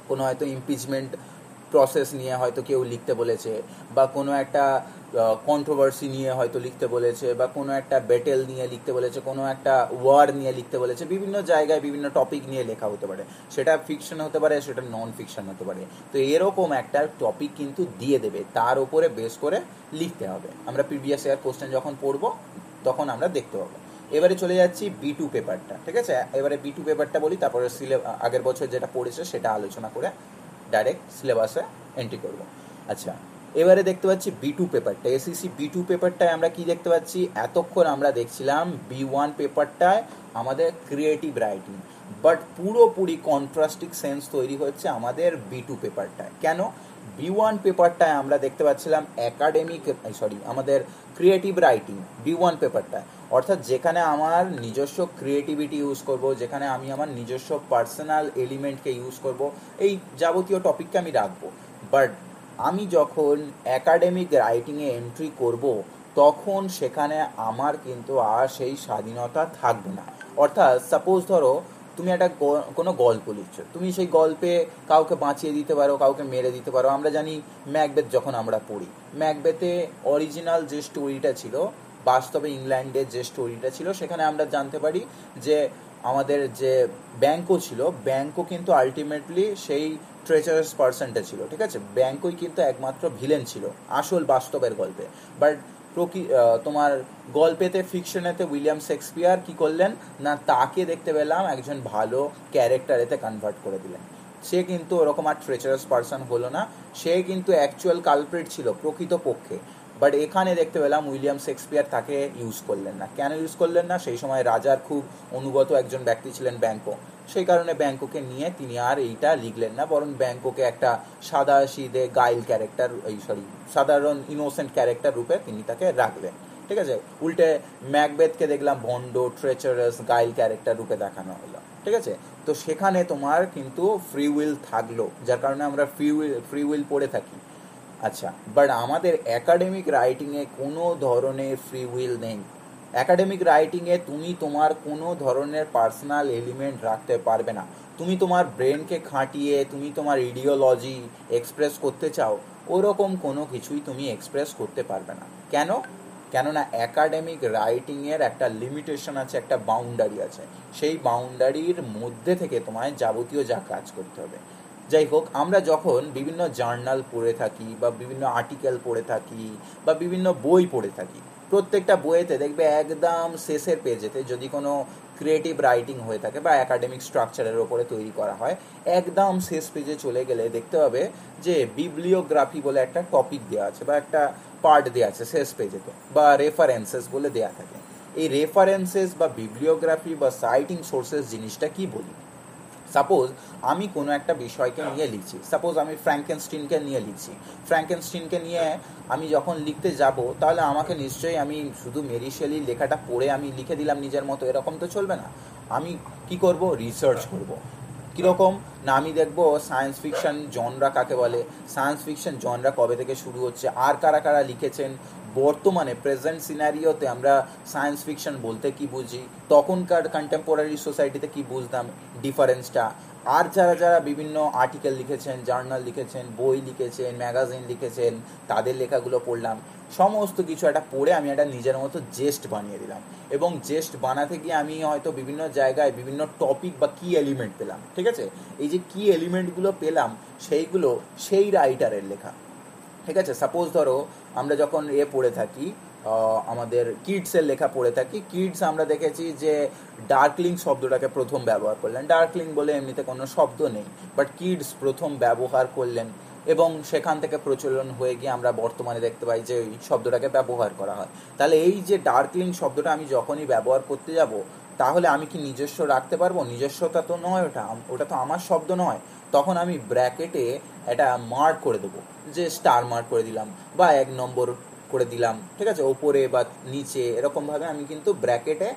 কোনো হয়তো ইমপিচমেন্ট প্রসেস নিয়ে হয়তো কেউ লিখতে বলেছে, বা কোনো একটা কন্ট্রোভার্সি নিয়ে হয়তো লিখতে বলেছে, বা কোনো একটা ব্যাটেল নিয়ে লিখতে বলেছে, কোনো একটা ওয়ার নিয়ে লিখতে বলেছে। বিভিন্ন জায়গায় বিভিন্ন টপিক নিয়ে লেখা হতে পারে, সেটা ফিকশন হতে পারে, সেটা নন ফিকশন হতে পারে। তো এরকম একটা টপিক কিন্তু দিয়ে দেবে, তার উপরে বেস করে লিখতে হবে। আমরা প্রিভিয়াস ইয়ার কোশ্চেন যখন পড়বো তখন আমরা দেখতে পাবো। এবারে চলে যাচ্ছি B2 পেপারটা, ঠিক আছে? এবারে B2 পেপারটা বলি, তারপরে আগের বছর যেটা পড়েছে সেটা আলোচনা করে ডাইরেক্ট সিলেবাসে এন্ট্রি করব। আচ্ছা, এবারে দেখতে পাচ্ছি B2 পেপারটা, SEC B2 পেপারটায় আমরা কি দেখতে পাচ্ছি? এতক্ষণ আমরা দেখছিলাম B1 পেপারটায় আমাদের ক্রিয়েটিভ রাইটিং, বাট পুরোপুরি কন্ট্রাস্টিং সেন্স তৈরি হচ্ছে আমাদের B2 পেপারটায়। কেন? B1 পেপারটায় আমরা দেখতে পাচ্ছিলাম আমাদের ক্রিয়েটিভ রাইটিং B1 পেপারটায়, অর্থাৎ যেখানে আমার নিজস্ব ক্রিয়েটিভিটি ইউজ করব, যেখানে আমি আমার নিজস্ব পার্সোনাল এলিমেন্টকে ইউজ করব, এই যাবতীয় টপিককে আমি রাখবো। বাট আমি যখন অ্যাকাডেমিক রাইটিংয়ে এন্ট্রি করব তখন সেখানে আমার কিন্তু আর সেই স্বাধীনতা থাকবে না। অর্থাৎ সাপোজ ধরো তুমি একটা কোনো গল্প লিখছো, তুমি সেই গল্পে কাউকে বাঁচিয়ে দিতে পারো, কাউকে মেরে দিতে পারো। আমরা জানি ম্যাকবেথ যখন আমরা পড়ি, ম্যাকবেথে অরিজিনাল যে স্টোরিটা ছিল, বাস্তবে ইংল্যান্ডের যে স্টোরিটা ছিল, সেখানে আমরা জানতে পারি যে আমাদের যে ব্যাঙ্কো ছিল, ব্যাঙ্কো কিন্তু আলটিমেটলি সেই ট্রেচারাস পার্সনটা ছিল, ঠিক আছে? ব্যাঙ্কই কিন্তু একমাত্র ভিলেন ছিল আসল বাস্তবের গল্পে। বাট তোমার গল্পেতে, ফিকশনেতে উইলিয়াম শেক্সপিয়ার কি করলেন না, তাকে দেখতে পেলাম একজন ভালো ক্যারেক্টারেতে কনভার্ট করে দিলেন। সে কিন্তু ওরকম আর ট্রেচারাস পার্সন হলো না, সে কিন্তু অ্যাকচুয়াল কালপ্রিট ছিল প্রকৃতপক্ষে। বাট এখানে দেখতে পেলাম উইলিয়াম শেক্সপিয়ার তাকে ইউজ করলেন না। কেন ইউজ করলেন না? সেই সময় রাজার খুব অনুগত একজন ব্যক্তি ছিলেন ব্যাঙ্কো, সেই কারণে ব্যাঙ্কোকে নিয়ে তিনি আর এইটা লিখলেন না, বরং ব্যাঙ্কোকে একটা সাদাসিধে গাইল ক্যারেক্টার, সাধারণ ইনোসেন্ট ক্যারেক্টার রূপে তিনি তাকে রাখলেন, ঠিক আছে? উল্টে ম্যাকবেথকে দেখলাম ভন্ড, ট্রেচারাস, গাইল ক্যারেক্টার রূপে দেখানো হলো, ঠিক আছে? তো সেখানে তোমার কিন্তু ফ্রি উইল থাকলো, যার কারণে আমরা ফ্রি উইল পড়ে থাকি। আচ্ছা, বাট আমাদের একাডেমিক রাইটিংয়ে কোনো ধরনের ফ্রি উইল নেই, অ্যাকাডেমিক রাইটিংয়ে তুমি তোমার কোনো ধরনের পার্সোনাল এলিমেন্ট রাখতে পারবে না। তুমি তোমার ব্রেনকে খাটিয়ে তুমি তোমার ইডিওলজি এক্সপ্রেস করতে চাও, ওরকম কোনো কিছুই তুমি এক্সপ্রেস করতে পারবে না। কেন? কেননা অ্যাকাডেমিক রাইটিংয়ের একটা লিমিটেশন আছে, একটা বাউন্ডারি আছে। সেই বাউন্ডারির মধ্যে থেকে তোমায় যাবতীয় যা কাজ করতে হবে। যাই হোক, আমরা যখন বিভিন্ন জার্নাল পড়ে থাকি বা বিভিন্ন আর্টিকেল পড়ে থাকি বা বিভিন্ন বই পড়ে থাকি, প্রত্যেকটা বইয়েতে দেখবে একদম শেষের পেজেতে যদি কোনো ক্রিয়েটিভ রাইটিং হয়ে থাকে বা একাডেমিক স্ট্রাকচারের ওপরে তৈরি করা হয়, একদম শেষ পেজে চলে গেলে দেখতে হবে যে বিবলিওগ্রাফি বলে একটা টপিক দেওয়া আছে বা একটা পার্ট দেওয়া আছে শেষ পেজেতে, বা রেফারেন্সেস বলে দেওয়া থাকে। এই রেফারেন্সেস বা বিবলিওগ্রাফি বা সাইটিং সোর্সেস জিনিসটা কি বলি? সাপোজ আমি কোনো একটা বিষয়কে নিয়ে লিখছি, সাপোজ আমি ফ্র্যাঙ্কেনস্টিনকে নিয়ে লিখছি। ফ্র্যাঙ্কেনস্টিনকে নিয়ে আমি যখন লিখতে যাব, তাহলে আমাকে নিশ্চয়ই আমি শুধু মেরি শেলির লেখাটা পড়ে আমি লিখে দিলাম নিজের মতো, এরকম তো চলবে না। আমি কি করব? রিসার্চ করব। কীরকম না, আমি দেখব সায়েন্স ফিকশন জনরা কাকে বলে, সায়েন্স ফিকশন জনরা কবে থেকে শুরু হচ্ছে, আর কারা কারা লিখেছেন, বর্তমানে প্রেজেন্ট সিনারিওতে আমরা সায়েন্স ফিকশন বলতে কি বুঝি, তখনকার কন্টেম্পোরারি সোসাইটিতে কি বুঝতাম, ডিফারেন্সটা। আর যারা যারা বিভিন্ন আর্টিকেল লিখেছেন, জার্নাল লিখেছেন, বই লিখেছেন, ম্যাগাজিন লিখেছেন, তাদের লেখাগুলো পড়লাম। সমস্ত কিছু একটা পড়ে আমি একটা নিজের মতো জেস্ট বানিয়ে দিলাম, এবং জেস্ট বানাতে গিয়ে আমি হয়তো বিভিন্ন জায়গায় বিভিন্ন টপিক বা কি এলিমেন্ট পেলাম। ঠিক আছে, এই যে কি এলিমেন্টগুলো পেলাম সেইগুলো সেই রাইটারের লেখা। ঠিক আছে, সাপোজ ধরো আমরা যখন পড়ে থাকি, আমাদের কিডসের লেখা পড়ে থাকি, কিডস আমরা দেখেছি যে ডার্কলিং শব্দটাকে প্রথম ব্যবহার করলেন। ডার্কলিং বলে এমনিতে কোনো শব্দ নেই, বাট কিডস প্রথম ব্যবহার করলেন, এবং সেখান থেকে প্রচলন হয়ে গিয়ে আমরা বর্তমানে দেখতে পাই যে এই শব্দটাকে ব্যবহার করা হয়। তাহলে এই যে ডার্কলিং শব্দটা আমি যখনই ব্যবহার করতে যাব, তাহলে আমি কি নিজস্ব রাখতে পারবো? নিজস্বতা তো নয়, ওটা তো আমার শব্দ নয়। তখন আমি ব্র্যাকেটে একটা মার্ক করে দেবো, যে স্টার মার্ক করে দিলাম বা 1 নম্বর করে দিলাম। ঠিক আছে, ওপরে বা নিচে এরকমভাবে আমি কিন্তু ব্র্যাকেটে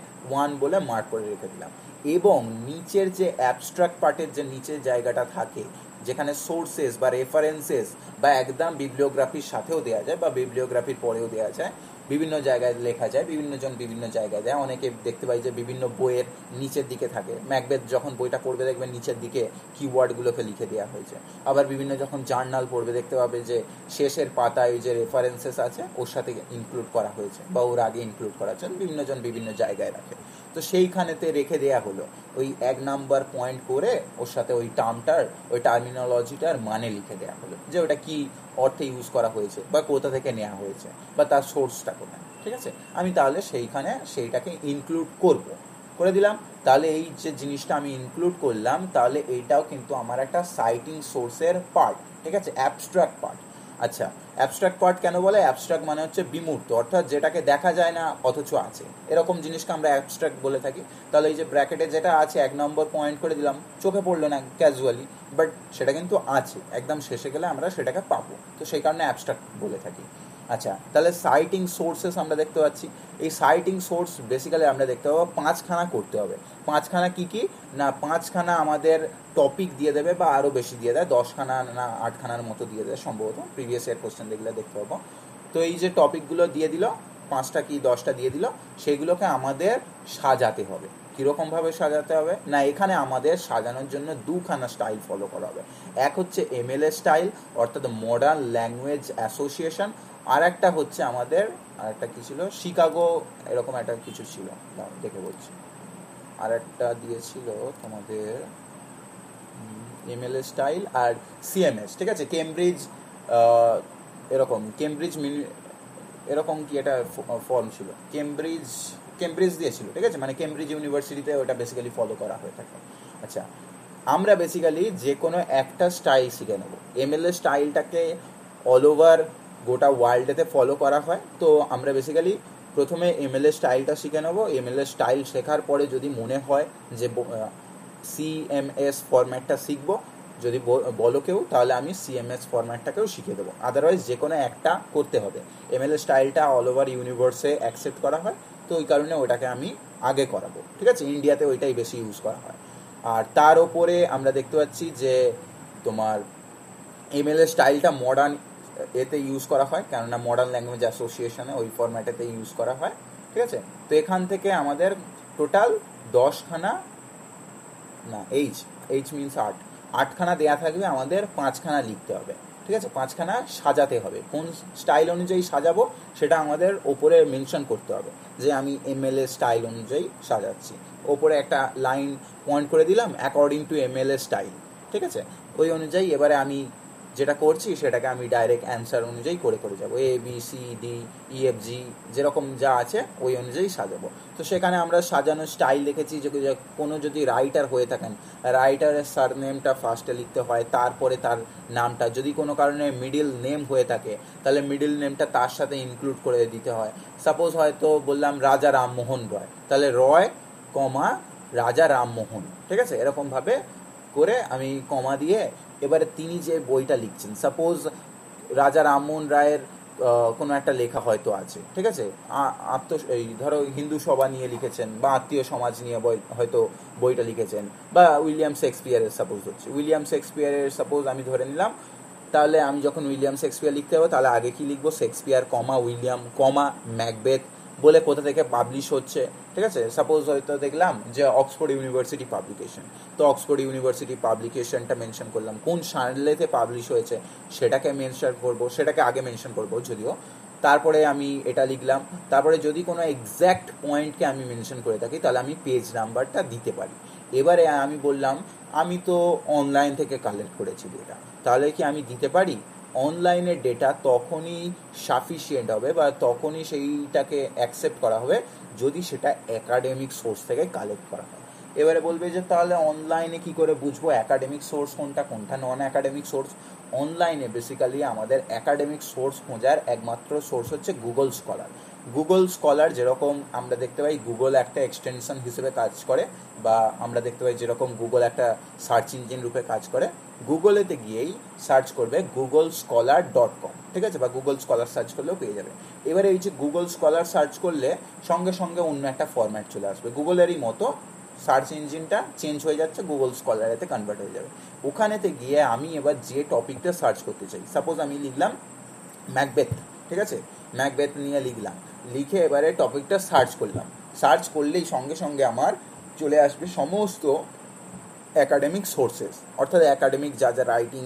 1 বলে মার্ক করে রেখে দিলাম। এবং নিচের যে অ্যাবস্ট্রাক্ট পার্টের যে নিচের জায়গাটা থাকে, যেখানে সোর্সেস বা রেফারেন্সেস বা একদম বিবলিওগ্রাফির সাথেও দেওয়া যায় বা বিবলিওগ্রাফির পরেও দেওয়া যায়, বিভিন্ন জায়গায় লেখা যায়, বিভিন্ন জন বিভিন্ন জায়গায় দেয়। অনেকে দেখতে পাই যে বিভিন্ন বইয়ের নিচের দিকে থাকে, ম্যাকবেথ যখন বইটা পড়বে দেখবেন নিচের দিকে কিওয়ার্ডগুলোকে লিখে দেওয়া হয়েছে। আবার বিভিন্ন যখন জার্নাল পড়বে দেখতে পাবে যে শেষের পাতায় যে রেফারেন্সেস আছে ওর সাথে ইনক্লুড করা হয়েছে বা ওর আগে ইনক্লুড করা আছে, বিভিন্ন জন বিভিন্ন জায়গায় রাখে। তো সেইখানেতে রেখে দেয়া হলো, ওই 1 নাম্বার পয়েন্ট করে ওর সাথে ওই টার্মটার, ওই টার্মিনোলজিটার মানে লিখে দেওয়া হলো, যে ওটা কি অর্থে ইউজ করা হয়েছে বা কোথা থেকে নেওয়া হয়েছে বা তার সোর্সটা কোথায়। ঠিক আছে, আমি তাহলে সেইটাকে ইনক্লুড করে দিলাম। তাহলে এই যে জিনিসটা আমি ইনক্লুড করলাম, তাহলে এইটাও কিন্তু আমার একটা সাইটিং সোর্সের পার্ট। ঠিক আছে, অ্যাবস্ট্রাক্ট পার্ট। আচ্ছা, অ্যাবস্ট্রাক্ট পার্ট কেন বলে? অ্যাবস্ট্রাক্ট মানে হচ্ছে বিমূর্ত, অর্থাৎ যেটাকে দেখা যায় না অথচ আছে, এরকম জিনিসকে আমরা অ্যাবস্ট্রাক্ট বলে থাকি। তাহলে এই যে ব্র্যাকেটে যেটা আছে 1 নম্বর পয়েন্ট করে দিলাম, চোখে পড়লো না ক্যাজুয়ালি, বাট সেটা কিন্তু আছে, একদম শেষে গেলে আমরা সেটাকে পাবো, তো সেই কারণে অ্যাবস্ট্রাক্ট বলে থাকি। আচ্ছা, তাহলে সাইটিং সোর্সেস আমরা দেখতে পাচ্ছি। এই সাইটিং সোর্স বেসিক্যালি আমরা দেখতে পাবো 5খানা করতে হবে। 5খানা কি কি না, 5খানা আমাদের টপিক দিয়ে দেবে বা আরও বেশি দিয়ে দেয়, 10খানা না 8খানার মতো দিয়ে দেয় সম্ভবত, প্রিভিয়াস ইয়ার কোশ্চেন দেখলে দেখতে পাবো। তো এই যে টপিকগুলো দিয়ে দিল, 5টা কি 10টা দিয়ে দিল, সেগুলোকে আমাদের সাজাতে হবে। কীরকমভাবে সাজাতে হবে না, এখানে আমাদের সাজানোর জন্য 2খানা স্টাইল ফলো করা হবে। এক হচ্ছে এমএলএ স্টাইল, অর্থাৎ মডার্ন ল্যাঙ্গুয়েজ অ্যাসোসিয়েশন। আর একটা হচ্ছে আমাদের, আর একটা কী ছিল, শিকাগো এরকম একটা কিছু ছিল, দেখে বলছি। আর একটা দিয়েছিল তোমাদের এমএলএ স্টাইল আর সিএমএস। ঠিক আছে, কেমব্রিজ এরকম কেমব্রিজ এরকম কি একটা ফর্ম ছিল, কেমব্রিজ দিয়েছিল। ঠিক আছে, মানে কেমব্রিজ ইউনিভার্সিটিতে ওটা বেসিক্যালি ফলো করা হয়ে থাকে। আচ্ছা, আমরা বেসিক্যালি যে কোনো একটা স্টাইল শিখে নেব। এমএলএ স্টাইলটাকে অল ওভার গোটা ওয়ার্ল্ডেতে ফলো করা হয়, তো আমরা বেসিক্যালি প্রথমে এমএলএ স্টাইলটা শিখে নেব। এমএলএ স্টাইল শেখার পরে যদি মনে হয় যে সিএমএস ফরম্যাটটা শিখবো, যদি বলো কেউ, তাহলে আমি সিএমএস ফরম্যাটটাকেও শিখে দেবো। আদারওয়াইজ যে কোনো একটা করতে হবে। এমএলএ স্টাইলটা অল ওভার ইউনিভার্সে অ্যাকসেপ্ট করা হয়, তো ওই কারণে ওটাকে আমি আগে করাবো। ঠিক আছে, ইন্ডিয়াতে ওইটাই বেশি ইউজ করা হয়। আর তার ওপরে আমরা দেখতে পাচ্ছি যে তোমার এমএলএ স্টাইলটা মডার্ন এতে ইউজ করা হয়, কেননা মডার্ন ল্যাঙ্গুয়েজ অ্যাসোসিয়েশনে ওই ফরম্যাটেতে ইউজ করা হয়। ঠিক আছে। তো এখান থেকে আমাদের টোটাল 10খানা, না এইচ মিনস 8খানা দেয়া থাকবে, আমাদের 5খানা লিখতে হবে, ঠিক আছে। 5খানা সাজাতে হবে, কোন স্টাইল অনুযায়ী সাজাবো সেটা আমাদের ওপরে মেনশন করতে হবে যে আমি এমএলএ স্টাইল অনুযায়ী সাজাচ্ছি। ওপরে একটা লাইন পয়েন্ট করে দিলাম অ্যাকর্ডিং টু এমএলএ স্টাইল, ঠিক আছে। ওই অনুযায়ী এবারে আমি যেটা করছি সেটাকে আমি ডাইরেক্ট অ্যান্সার অনুযায়ী করে করে যাবো, A B C D E F G যেরকম যা আছে ওই অনুযায়ী সাজাবো। তো সেখানে আমরা সাজানোর স্টাইল দেখেছি যে কোনো যদি রাইটার হয়ে থাকেন, রাইটারের সারনেমটা ফার্স্টে লিখতে হয়, তারপরে তার নামটা, যদি কোনো কারণে মিডিল নেম হয়ে থাকে তাহলে মিডিল নেমটা তার সাথে ইনক্লুড করে দিতে হয়। সাপোজ হয়তো বললাম রাজা রামমোহন রয়, তাহলে রয় কমা রাজা রামমোহন, ঠিক আছে। এরকমভাবে করে আমি কমা দিয়ে এবারে তিনি যে বইটা লিখছেন, সাপোজ রাজা রামমোহন রায়ের কোনো একটা লেখা হয়তো আছে, ঠিক আছে। এই ধরো হিন্দু সভা নিয়ে লিখেছেন বা আত্মীয় সমাজ নিয়ে হয়তো বইটা লিখেছেন, বা উইলিয়াম শেক্সপিয়ারের সাপোজ হচ্ছে, উইলিয়াম শেক্সপিয়ারের সাপোজ আমি ধরে নিলাম। তাহলে আমি যখন উইলিয়াম শেক্সপিয়ার লিখতে হবে তাহলে আগে কি লিখবো, শেক্সপিয়ার কমা উইলিয়াম কমা ম্যাকবেথ বলে কোথা থেকে পাবলিশ হচ্ছে, ঠিক আছে। সাপোজ হয়তো দেখলাম যে অক্সফোর্ড ইউনিভার্সিটি পাবলিকেশন, তো অক্সফোর্ড ইউনিভার্সিটি পাবলিকেশনটা মেনশন করলাম, কোন সালেতে পাবলিশ হয়েছে সেটাকে মেনশন করবো, সেটাকে আগে মেনশন করবো যদিও। তারপরে আমি এটা লিখলাম, তারপরে যদি কোনো এক্স্যাক্ট পয়েন্টকে আমি মেনশন করে থাকি তাহলে আমি পেজ নাম্বারটা দিতে পারি। এবারে আমি বললাম আমি তো অনলাইন থেকে কালেক্ট করেছি ডেটা, তাহলে কি আমি দিতে পারি? অনলাইনের ডেটা তখনই সাফিসিয়েন্ট হবে বা তখনই সেইটাকে অ্যাকসেপ্ট করা হবে যদি সেটা একাডেমিক সোর্স থেকে কালেক্ট করা হয়। এবারে বলবে যে তাহলে অনলাইনে কি করে বুঝবো একাডেমিক সোর্স কোনটা কোনটা নন একাডেমিক সোর্স? অনলাইনে বেসিক্যালি আমাদের একাডেমিক সোর্স খোঁজার একমাত্র সোর্স হচ্ছে গুগল স্কলার। গুগল স্কলার যেরকম আমরা দেখতে পাই গুগল একটা এক্সটেনশন হিসেবে কাজ করে, বা আমরা দেখতে পাই যেরকম গুগল একটা সার্চ ইঞ্জিন রূপে কাজ করে, গুগলেতে গিয়েই সার্চ করবে googlescholar.com, ঠিক আছে, বা গুগল স্কলার সার্চ করলেও পেয়ে যাবে। এবারে এই যে গুগল স্কলার সার্চ করলে সঙ্গে সঙ্গে অন্য একটা ফরম্যাট চলে আসবে, গুগলেরই মতো সার্চ ইঞ্জিনটা চেঞ্জ হয়ে যাচ্ছে, গুগল স্কলারেতে কনভার্ট হয়ে যাবে। ওখানেতে গিয়ে আমি এবার যে টপিকটা সার্চ করতে চাই, সাপোজ আমি লিখলাম ম্যাকবেথ, ঠিক আছে, ম্যাকবেথ নিয়ে লিখলাম, লিখে এবারে টপিকটা সার্চ করলাম, সার্চ করলেই সঙ্গে সঙ্গে আমার চলে আসবে সমস্ত অ্যাকাডেমিক সোর্সেস, অর্থাৎ অ্যাকাডেমিক যা যা রাইটিং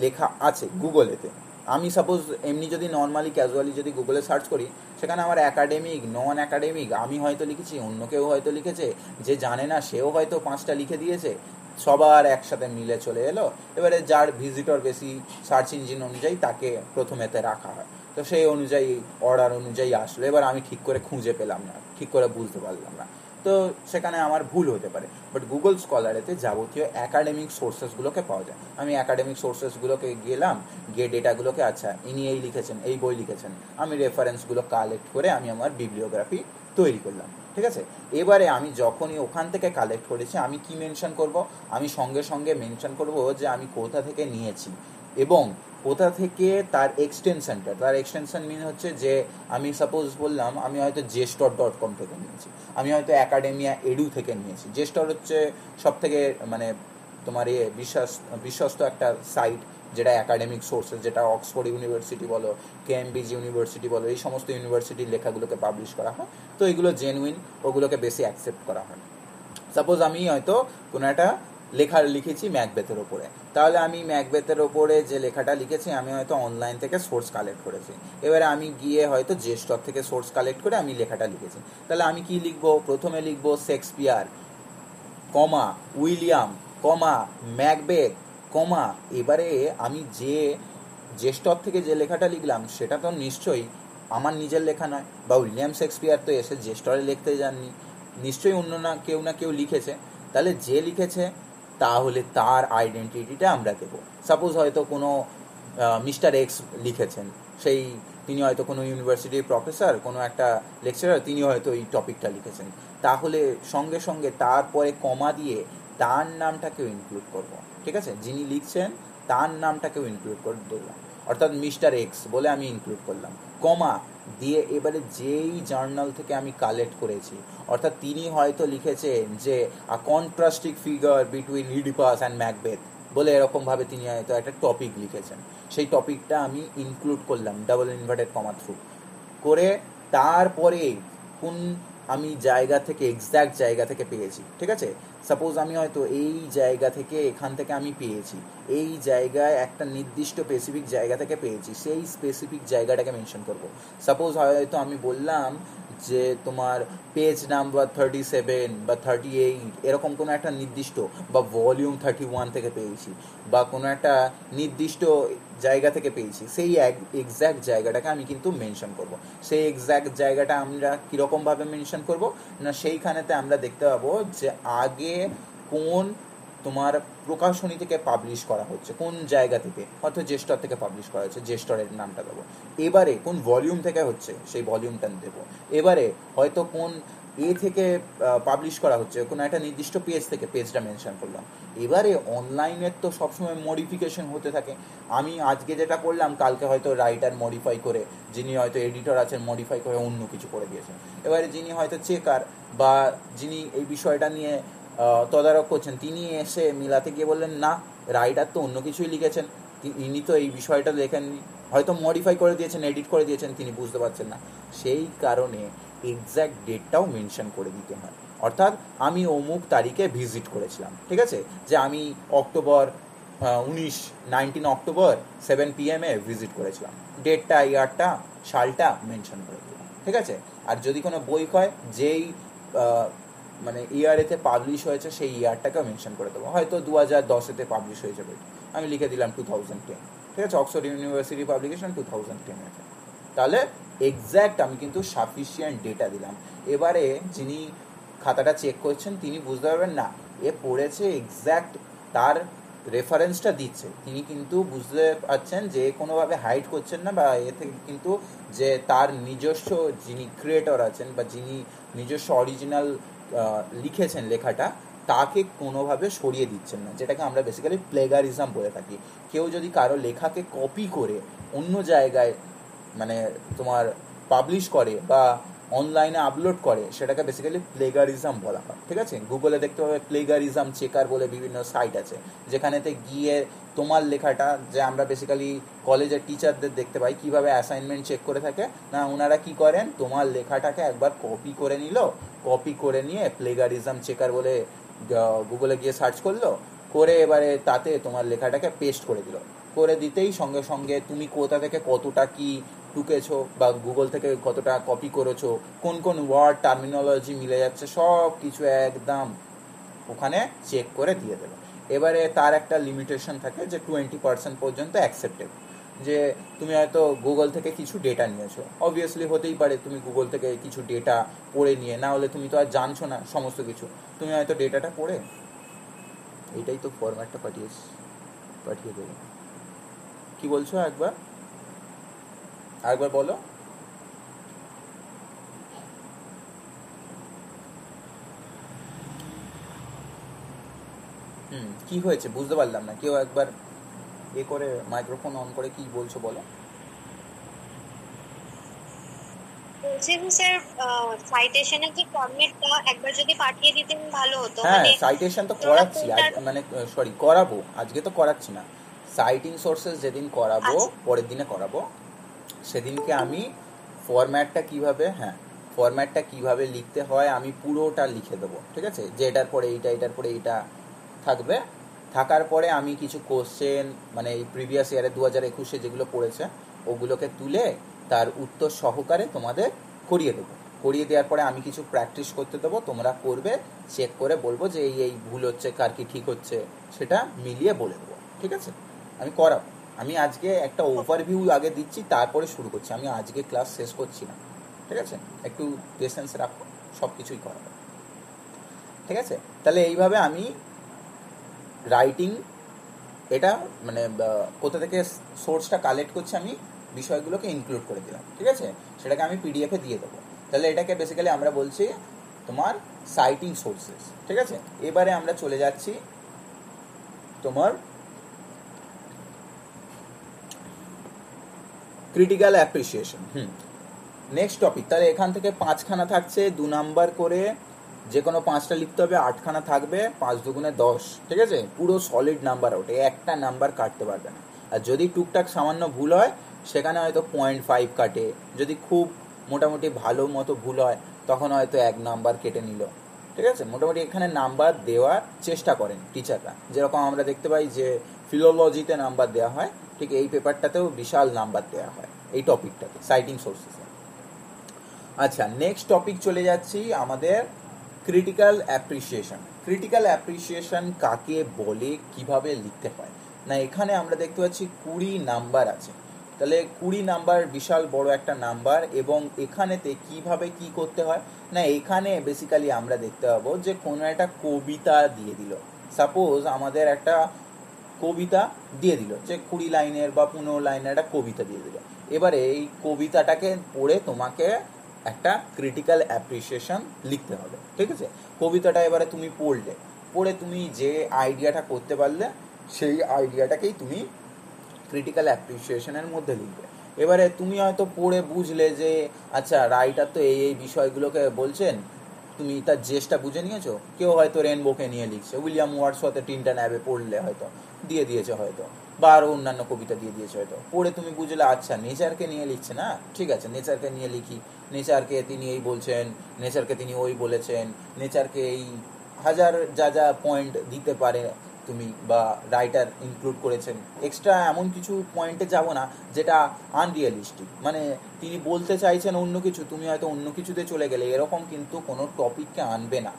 লেখা আছে গুগলেতে। আমি সাপোজ এমনি যদি নর্মালি ক্যাজুয়ালি যদি গুগলে সার্চ করি, সেখানে আমার অ্যাকাডেমিক নন অ্যাকাডেমিক আমি হয়তো লিখেছি, অন্য কেউ হয়তো লিখেছে, যে জানে না সেও হয়তো 5টা লিখে দিয়েছে, সবার একসাথে মিলে চলে এলো। এবারে যার ভিজিটর বেশি সার্চ ইঞ্জিন অনুযায়ী তাকে প্রথমেতে রাখা হয়, তো সেই অনুযায়ী অর্ডার অনুযায়ী আসলো। এবার আমি ঠিক করে খুঁজে পেলাম না, ঠিক করে বুঝতে পারলাম না, তো সেখানে আমার ভুল হতে পারে। বাট গুগল স্কলারেতে যাবতীয় অ্যাকাডেমিক সোর্সেসগুলোকে পাওয়া যায়। আমি অ্যাকাডেমিক সোর্সেসগুলোকে গেলাম, গিয়ে ডেটাগুলোকে, আচ্ছা ইনি এই লিখেছেন, এই বই লিখেছেন, আমি রেফারেন্সগুলো কালেক্ট করে আমি আমার বিবলিওগ্রাফি তৈরি করলাম, ঠিক আছে। এবারে আমি যখনই ওখান থেকে কালেক্ট করেছি আমি কি মেনশন করব? আমি সঙ্গে সঙ্গে মেনশন করব যে আমি কোথা থেকে নিয়েছি এবং কোথা থেকে তার এক্সটেনশনটা, তার এক্সটেনশন মিন হচ্ছে যে আমি সাপোজ বললাম আমি হয়তো JSTOR.com থেকে নিয়েছি, আমি হয়তো অ্যাকাডেমিয়া এডু থেকে নিয়েছি। JSTOR হচ্ছে সব থেকে মানে তোমার বিশ্বস্ত একটা সাইট, যেটা অ্যাকাডেমিক সোর্সেস, যেটা অক্সফোর্ড ইউনিভার্সিটি বলো, কেমব্রিজ ইউনিভার্সিটি বলো, এই সমস্ত ইউনিভার্সিটির লেখাগুলোকে পাবলিশ করা হয়, তো এগুলো জেনুইন, ওগুলোকে বেশি অ্যাকসেপ্ট করা হয়। সাপোজ আমি হয়তো কোনো একটা লেখা লিখেছি ম্যাকবেথের ওপরে, তাহলে আমি ম্যাকবেথের ওপরে যে লেখাটা লিখেছি আমি হয়তো অনলাইন থেকে সোর্স কালেক্ট করেছি, এবারে আমি গিয়ে হয়তো JSTOR থেকে সোর্স কালেক্ট করে আমি লেখাটা লিখেছি। তাহলে আমি কি লিখবো? প্রথমে লিখবো শেক্সপিয়ার কমা উইলিয়াম কমা ম্যাকবেথ কমা, এবারে আমি যে JSTOR থেকে যে লেখাটা লিখলাম সেটা তো নিশ্চয়ই আমার নিজের লেখা নয়, বা উইলিয়াম শেক্সপিয়ার তো এসে JSTOR লিখতে যাননি, নিশ্চয়ই অন্য না কেউ লিখেছে। তাহলে যে লিখেছে তাহলে তার আইডেন্টিটিটা আমরা দেবো। সাপোজ হয়তো কোনো মিস্টার এক্স লিখেছেন, সেই তিনি হয়তো কোনো ইউনিভার্সিটির প্রফেসর, কোনো একটা লেকচারার, তিনি হয়তো এই টপিকটা লিখেছেন, তাহলে সঙ্গে সঙ্গে তারপরে কমা দিয়ে তার নামটাকেও ইনক্লুড করব, ঠিক আছে, যিনি লিখছেন তার নামটাকেও ইনক্লুড করে দিলাম, অর্থাৎ মিস্টার এক্স বলে আমি ইনক্লুড করলাম, কমা দিয়ে এবারে যেই জার্নাল থেকে আমি কালেক্ট করেছি, অর্থাৎ তিনি হয়তো লিখেছেন যে a contrasting figure between Oedipus and Macbeth বলে, এরকমভাবে তিনি হয়তো একটা টপিক লিখেছেন, সেই টপিকটা আমি ইনক্লুড করলাম ডাবল ইনভার্টেড কমা থ্রু করে। তারপরে কোন আমি জায়গা থেকে এক্স্যাক্ট জায়গা থেকে পেয়েছি, ঠিক আছে। সাপোজ আমি হয়তো এই জায়গা থেকে এখান থেকে আমি পেয়েছি, এই জায়গায় একটা নির্দিষ্ট স্পেসিফিক জায়গা থেকে পেয়েছি, সেই স্পেসিফিক জায়গাটাকে মেনশন করব। সাপোজ হয়তো আমি বললাম যে তোমার পেজ নাম্বার 37 বা 38 এরকম কোনো একটা নির্দিষ্ট, বা ভলিউম 31 থেকে পেয়েছি, বা কোনো একটা নির্দিষ্ট জায়গা থেকে পেয়েছি, সেই এক্স্যাক্ট জায়গাটাকে আমি কিন্তু মেনশন করব। সেই এক্স্যাক্ট জায়গাটা আমরা কীরকমভাবে মেনশন করব না, সেইখানেতে আমরা দেখতে পাবো যে আগে কোন তোমার প্রকাশনী থেকে পাবলিশ করা হচ্ছে, কোন জায়গা থেকে, হয়তো জেস্টর থেকে পাবলিশ করা হচ্ছে, জেস্টরের নামটা দেবো। এবারে কোন ভলিউম থেকে হচ্ছে, সেই ভলিউমটা দেবো। এবারে হয়তো কোন থেকে পাবলিশ করা হচ্ছে, কোনো একটা নির্দিষ্ট পেজ থেকে, পেজটা মেনশন করলাম। এবারে অনলাইনের তো সবসময় মডিফিকেশন হতে থাকে। আমি আজকে যেটা করলাম, কালকে হয়তো রাইটার মডিফাই করে, যিনি হয়তো এডিটর আছেন মডিফাই করে অন্য কিছু করে দিয়েছেন। এবারে যিনি হয়তো চেকার বা যিনি এই বিষয়টা নিয়ে তদারক করছেন, তিনি এসে মিলাতে গিয়ে বললেন না, রাইটার তো অন্য কিছুই লিখেছেন, ইনি তো এই বিষয়টা লেখেননি, হয়তো মডিফাই করে দিয়েছেন, এডিট করে দিয়েছেন, তিনি বুঝতে পারছেন না। সেই কারণে এক্স্যাক্ট ডেটটাও মেনশন করে দিতে হয়। অর্থাৎ আমি অমুক তারিখে ভিজিট করেছিলাম, ঠিক আছে, যে আমি অক্টোবর 19 অক্টোবর 7 PM ভিজিট করেছিলাম, ডেটটা, ইয়ারটা, সালটা মেনশন করে দিলাম, ঠিক আছে। আর যদি কোনো বই হয়, যেই মানে ইয়ারেতে পাবলিশ হয়েছে সেই ইয়ারটাকেও মেনশন করে দেবো। হয়তো 2010-এ পাবলিশ হয়েছে বইটা, আমি লিখে দিলাম 2010, ঠিক আছে, অক্সফোর্ড ইউনিভার্সিটি পাবলিকেশন 2010। তাহলে এক্স্যাক্ট আমি কিন্তু সাফিসিয়েন্ট ডেটা দিলাম। এবারে যিনি খাতাটা চেক করছেন তিনি বুঝতে পারবেন না এ পড়েছে এক্স্যাক্ট, তার রেফারেন্সটা দিচ্ছে, তিনি কিন্তু বুঝতে পারছেন যে কোনোভাবে হাইড করছেন না, বা এ থেকে কিন্তু যে তার নিজস্ব যিনি ক্রিয়েটর আছেন বা যিনি নিজস্ব অরিজিনাল লিখেছেন লেখাটা, তাকে কোনোভাবে সরিয়ে দিচ্ছেন না, যেটাকে আমরা বেসিক্যালি প্লেগারিজম বলে থাকি। কেউ যদি কারো লেখাকে কপি করে অন্য জায়গায় মানে তোমার পাবলিশ করে বা অনলাইনে আপলোড করে, সেটাকে বেসিক্যালি প্লেগারিজম বলা হয়, ঠিক আছে। গুগলে দেখতে পাবে প্লেগারিজম চেকার বলে বিভিন্ন সাইট আছে, যেখানেতে গিয়ে তোমার লেখাটা, যে আমরা বেসিক্যালি কলেজের টিচারদের দেখতে পাই কীভাবে অ্যাসাইনমেন্ট চেক করে থাকে, না ওনারা কি করেন, তোমার লেখাটাকে একবার কপি করে নিল, কপি করে নিয়ে প্লেগারিজম চেকার বলে গুগলে গিয়ে সার্চ করলো, করে এবারে তাতে তোমার লেখাটাকে পেস্ট করে দিল, করে দিতেই সঙ্গে সঙ্গে তুমি কোথা থেকে কতটা কি টুকেছো বা গুগল থেকে কতটা কপি করেছো, কোন কোন ওয়ার্ড টার্মিনোলজি মিলে যাচ্ছে, সব কিছু একদম ওখানে চেক করে দিয়ে দেবে। এবারে তার একটা লিমিটেশন থাকে যে 20% পর্যন্ত অ্যাকসেপ্টেড, যে তুমি হয়তো গুগল থেকে কিছু ডেটা নিয়েছো, অবভিয়াসলি হতেই পারে তুমি গুগল থেকে কিছু ডেটা পড়ে নিয়ে, না হলে তুমি তো আর জানছো না সমস্ত কিছু, তুমি হয়তো ডেটাটা পড়ে, এইটাই তো ফরম্যাটটা পাঠিয়ে দেবে। কি বলছো একবার বলো। কি হয়েছে বুঝতে পারলাম না, কেউ একবার করে মাইক্রোফোন অন করে কি বলছো বলো। স্যার সাইটেশনের যে ফরম্যাটটা একবার যদি পাঠিয়ে দিতেন ভালো হতো। হ্যাঁ, সাইটেশন তো করাচ্ছি, মানে সরি করাবো, আজকে তো করাচ্ছি না, সাইটিং সোর্সেস যেদিন করাবো, পরের দিনে করাবো, সেদিনকে আমি ফরম্যাটটা কিভাবে লিখতে হয় আমি পুরোটা লিখে দেবো, ঠিক আছে, যে এটার পরে এইটা থাকবে। থাকার পরে আমি কিছু কোশ্চেন, মানে এই প্রিভিয়াস ইয়ারে 2021-এ যেগুলো পড়েছে ওগুলোকে তুলে তার উত্তর সহকারে তোমাদের করিয়ে দেবো। করিয়ে দেওয়ার পরে আমি কিছু প্র্যাকটিস করতে দেবো, তোমরা করবে, চেক করে বলবো যে এই ভুল হচ্ছে, কার কি ঠিক হচ্ছে, সেটা মিলিয়ে বলে দেবো, ঠিক আছে। আমি করাবো, আমি আজকে একটা ওভারভিউ আগে দিচ্ছি, তারপরে শুরু করছি, আমি আজকে ক্লাস শেষ করছি না, ঠিক আছে, একটু পেশেন্স রাখো, সব কিছুই করাবো, ঠিক আছে। তাহলে এইভাবে আমি রাইটিং, এটা মানে কোথা থেকে সোর্সটা কালেক্ট করছে আমি বিষয়গুলোকে ইনক্লুড করে দিলাম, ঠিক আছে, সেটাকে আমি পিডিএফে দিয়ে দেবো। তাহলে এটাকে বেসিক্যালি আমরা বলছি তোমার সাইটিং সোর্সেস, ঠিক আছে। এবারে আমরা চলে যাচ্ছি তোমার ক্রিটিক্যাল অ্যাপ্রিসিয়েশন। Next topic. তাহলে এখান থেকে 5খানা থাকছে, 2 নাম্বার করে, যে কোনো 5টা লিখতে হবে, 8খানা থাকবে, 5 দুগুণে 10, ঠিক আছে, পুরো সলিড নাম্বার ওঠে, একটা নাম্বার কাটতে পারবে না। আর যদি টুকটাক সামান্য ভুল হয় সেখানে হয়তো 0.5 কাটে, যদি খুব মোটামুটি ভালো মতো ভুল হয় তখন হয়তো 1 নাম্বার কেটে নিল। ঠিক আছে, মোটামুটি এখানে নাম্বার দেওয়ার চেষ্টা করেন টিচাররা, যেরকম আমরা দেখতে পাই যে ফিলোলজিতে নাম্বার দেওয়া হয়, ঠিক এই পেপারটাতেও বিশাল নাম্বার দেওয়া হয় এই টপিকটাতে, সাইটিং সোর্সেসে। আচ্ছা, নেক্সট টপিক চলে যাচ্ছি আমাদের ক্রিটিক্যাল অ্যাপ্রিসিয়েশন। ক্রিটিক্যাল অ্যাপ্রিসিয়েশন কাকে বলে, কিভাবে লিখতে হয়? না, এখানে আমরা দেখতে পাচ্ছি 20 নাম্বার আছে। তাহলে 20 নাম্বার বিশাল বড় একটা নাম্বার, এবং এখানেতে কিভাবে কি করতে হয় না, এখানে বেসিক্যালি আমরা দেখতে পাবো যে কোনো একটা কবিতা দিয়ে দিল। সাপোজ আমাদের একটা কবিতা দিয়ে দিল, যে 20 লাইনের বা 15 লাইনের একটা কবিতা দিয়ে দিল। এবারে এই কবিতাটাকে পড়ে তোমাকে একটা ক্রিটিক্যাল অ্যাপ্রিসিয়েশন লিখতে হবে। ঠিক আছে, কবিতাটা এবারে তুমি পড়ে তুমি যে আইডিয়াটা করতে পারলে সেই আইডিয়াটাকেই তুমি ক্রিটিক্যাল অ্যাপ্রিসিয়েশনের মধ্যে লিখবে। এবারে তুমি হয়তো পড়ে বুঝলে যে আচ্ছা, রাইটার তো এই বিষয়গুলোকে বলছেন, তুমি তার জেসটা বুঝে নিয়েছো। কেউ হয়তো রেনবোকে নিয়ে লিখছে, উইলিয়াম ওয়ার্ডসওয়ার্থে টিনটা ন্যাবে পড়লে হয়তো দিয়ে দিয়েছে, হয়তো বা আরও অন্যান্য কবিতা দিয়ে দিয়েছে হয়তো। পড়ে তুমি বুঝলে আচ্ছা নেচারকে নিয়ে লিখছে, না ঠিক আছে, নেচারকে নিয়ে লিখি, নেচারকে তিনি এই বলছেন, নেচারকে তিনি ওই বলেছেন, নেচারকে এই হাজার যা যা পয়েন্ট দিতে পারে তুমি বা রাইটার ইনক্লুড করেছেন। এক্সট্রা এমন কিছু পয়েন্টে যাব না যেটা আনরিয়ালিস্টিক, মানে তিনি বলতে চাইছেন অন্য কিছু, তুমি হয়তো অন্য কিছুতে চলে গেলে, এরকম কিন্তু কোনো টপিককে আনবে না।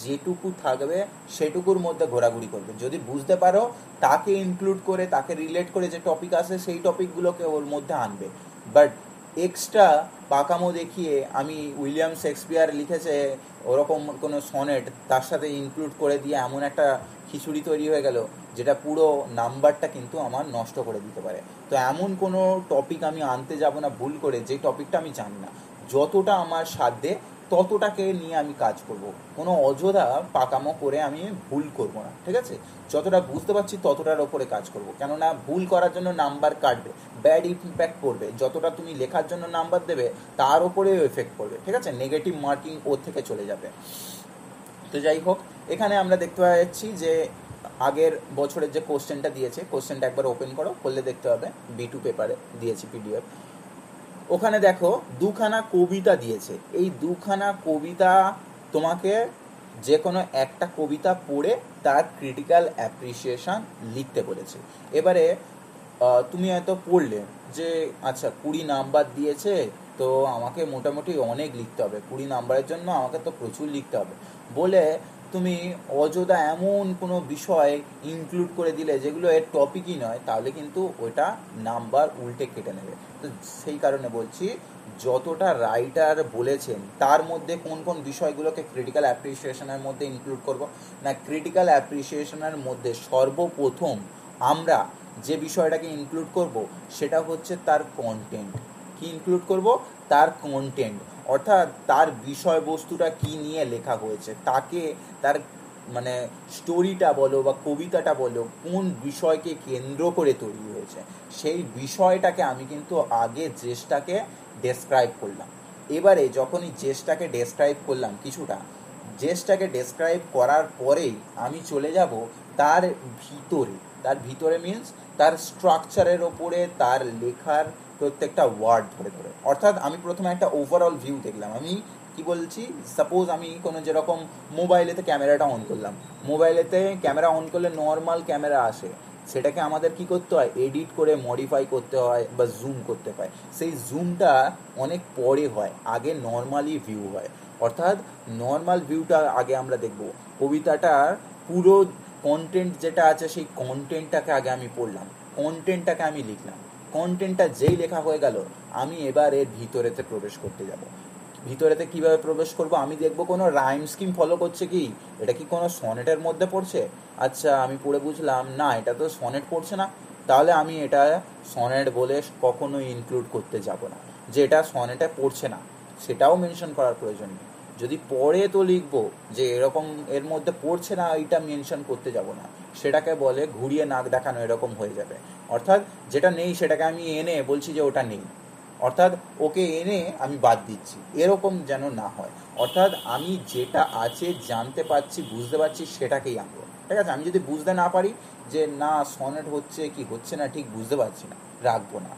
যেটুকু থাকবে সেটুকুর মধ্যে ঘোরাঘুরি করবে। যদি বুঝতে পারো তাকে ইনক্লুড করে, তাকে রিলেট করে যে টপিক আছে সেই টপিকগুলোকে ওর মধ্যে আনবে। বাট এক্সট্রা পাকামো দেখিয়ে আমি উইলিয়াম শেক্সপিয়ার লিখেছে ওরকম কোনো সনেট তার সাথে ইনক্লুড করে দিয়ে এমন একটা খিচুড়ি তৈরি হয়ে গেল যেটা পুরো নাম্বারটা কিন্তু আমার নষ্ট করে দিতে পারে। তো এমন কোনো টপিক আমি আনতে যাব না ভুল করে, যে টপিকটা আমি জানি না। যতটা আমার সাধ্যে ততটাকে নিয়ে আমি কাজ করব, কোনো অযথা পাকামো করে আমি ভুল করব না। ঠিক আছে, যতটা বুঝতে পারছি ততটার ওপরে কাজ করব, কেননা ভুল করার জন্য নাম্বার কাটবে, ব্যাড ইম্প্যাক্ট পড়বে। যতটা তুমি লেখার জন্য নাম্বার দেবে তার ওপরেও এফেক্ট পড়বে। ঠিক আছে, নেগেটিভ মার্কিং ওর থেকে চলে যাবে। তো যাই হোক, এখানে আমরা দেখতে পাচ্ছি যে আগের বছরের যে কোশ্চেনটা দিয়েছে, কোশ্চেনটা একবার ওপেন করো, করলে দেখতে হবে B2 পেপারে দিয়েছি PDF। ওখানে দেখো 2খানা কবিতা দিয়েছে। এই 2খানা কবিতা তোমাকে যে কোনো একটা কবিতা পড়ে তার ক্রিটিক্যাল অ্যাপ্রিসিয়েশন লিখতে বলেছে। এবারে তুমি হয়তো পড়লে যে আচ্ছা 20 নাম্বার দিয়েছে, তো আমাকে মোটামুটি অনেক লিখতে হবে, 20 নাম্বারের জন্য আমাকে তো প্রচুর লিখতে হবে বলে তুমি অযথা এমন কোনো বিষয় ইনক্লুড করে দিলে যেগুলো এর টপিকই নয়, তাহলে কিন্তু ওটা নাম্বার উল্টে কেটে নেবে। তো সেই কারণে বলছি, যতটা রাইটার বলেছেন তার মধ্যে কোন কোন বিষয়গুলোকে ক্রিটিক্যাল অ্যাপ্রিসিয়েশনের মধ্যে ইনক্লুড করব না, ক্রিটিক্যাল অ্যাপ্রিসিয়েশনের মধ্যে সর্বপ্রথম আমরা যে বিষয়টাকে ইনক্লুড করব সেটা হচ্ছে তার কন্টেন্ট। কি ইনক্লুড করব? তার কন্টেন্ট, অর্থাৎ তার বিষয়বস্তুটা কি নিয়ে লেখা হয়েছে, তাকে তার মানে স্টোরিটা বলো বা কবিতাটা বলো কোন বিষয়কে কেন্দ্র করে তৈরি হয়েছে, সেই বিষয়টাকে আমি কিন্তু আগে জেসটাকে ডেসক্রাইব করলাম। এবারে যখনই জেসটাকে ডেসক্রাইব করলাম কিছুটা, জেসটাকে ডেসক্রাইব করার পরেই আমি চলে যাব তার ভিতরে। তার ভিতরে মিনস তার স্ট্রাকচারের ওপরে, তার লেখার প্রত্যেকটা ওয়ার্ড ধরে ধরে। অর্থাৎ আমি প্রথমে একটা ওভারঅল ভিউ দেখলাম। আমি কি বলছি, সাপোজ আমি কোনো যেরকম মোবাইলেতে ক্যামেরাটা অন করলাম, মোবাইলেতে ক্যামেরা অন করলে নর্মাল ক্যামেরা আসে, সেটাকে আমাদের কি করতে হয়, এডিট করে মডিফাই করতে হয় বা জুম করতে হয়। সেই জুমটা অনেক পরে হয়, আগে নর্মালি ভিউ হয়। অর্থাৎ নর্মাল ভিউটা আগে আমরা দেখব, কবিতাটার পুরো কন্টেন্ট যেটা আছে সেই কন্টেন্টটাকে আগে আমি পড়লাম, কন্টেন্টটাকে আমি লিখলাম। কন্টেন্টটা যেই লেখা হয়ে গেল, আমি এবার এর ভিতরেতে প্রবেশ করতে যাব। ভিতরেতে কিভাবে প্রবেশ করব, আমি দেখব কোনো রাইম স্কিম ফলো করছে কি, এটা কি কোনো সনেটের মধ্যে পড়ছে। আচ্ছা, আমি পড়ে বুঝলাম না এটা তো সনেট পড়ছে না, তাহলে আমি এটা সনেট বলে কখনো ইনক্লুড করতে যাব না। যে এটা সনেটে পড়ছে না সেটাও মেনশন করার প্রয়োজন নেই। যদি পড়ে তো লিখবো যে এরকম এর মধ্যে পড়ছে না, এইটা মেনশন করতে যাব না, সেটাকে বলে ঘুরিয়ে নাক দেখানো, এরকম হয়ে যাবে। অর্থাৎ যেটা নেই সেটাকে আমি এনে বলছি যে ওটা নেই, অর্থাৎ ওকে এনে আমি বাদ দিচ্ছি, এরকম যেন না হয়। অর্থাৎ আমি যেটা আছে জানতে পারছি, বুঝতে পারছি, সেটাকেই আনবো। ঠিক আছে, আমি যদি বুঝতে না পারি যে না সনেট হচ্ছে কি হচ্ছে না ঠিক বুঝতে পারছি না, রাখবো না।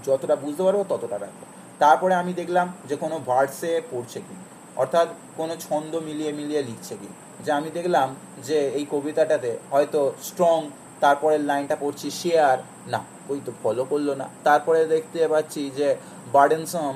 যতটা বুঝতে পারবো ততটা রাখবো। তারপরে আমি দেখলাম যে কোনো ভার্সে পড়ছে কি, অর্থাৎ কোনো ছন্দ মিলিয়ে মিলিয়ে লিখছে কি। যে আমি দেখলাম যে এই কবিতাটাতে হয়তো স্ট্রং, তারপরের লাইনটা পড়ছি শেয়ার, না ওই তো ফলো করলো না। তারপরে দেখতে পাচ্ছি যে বার্ডেনসাম,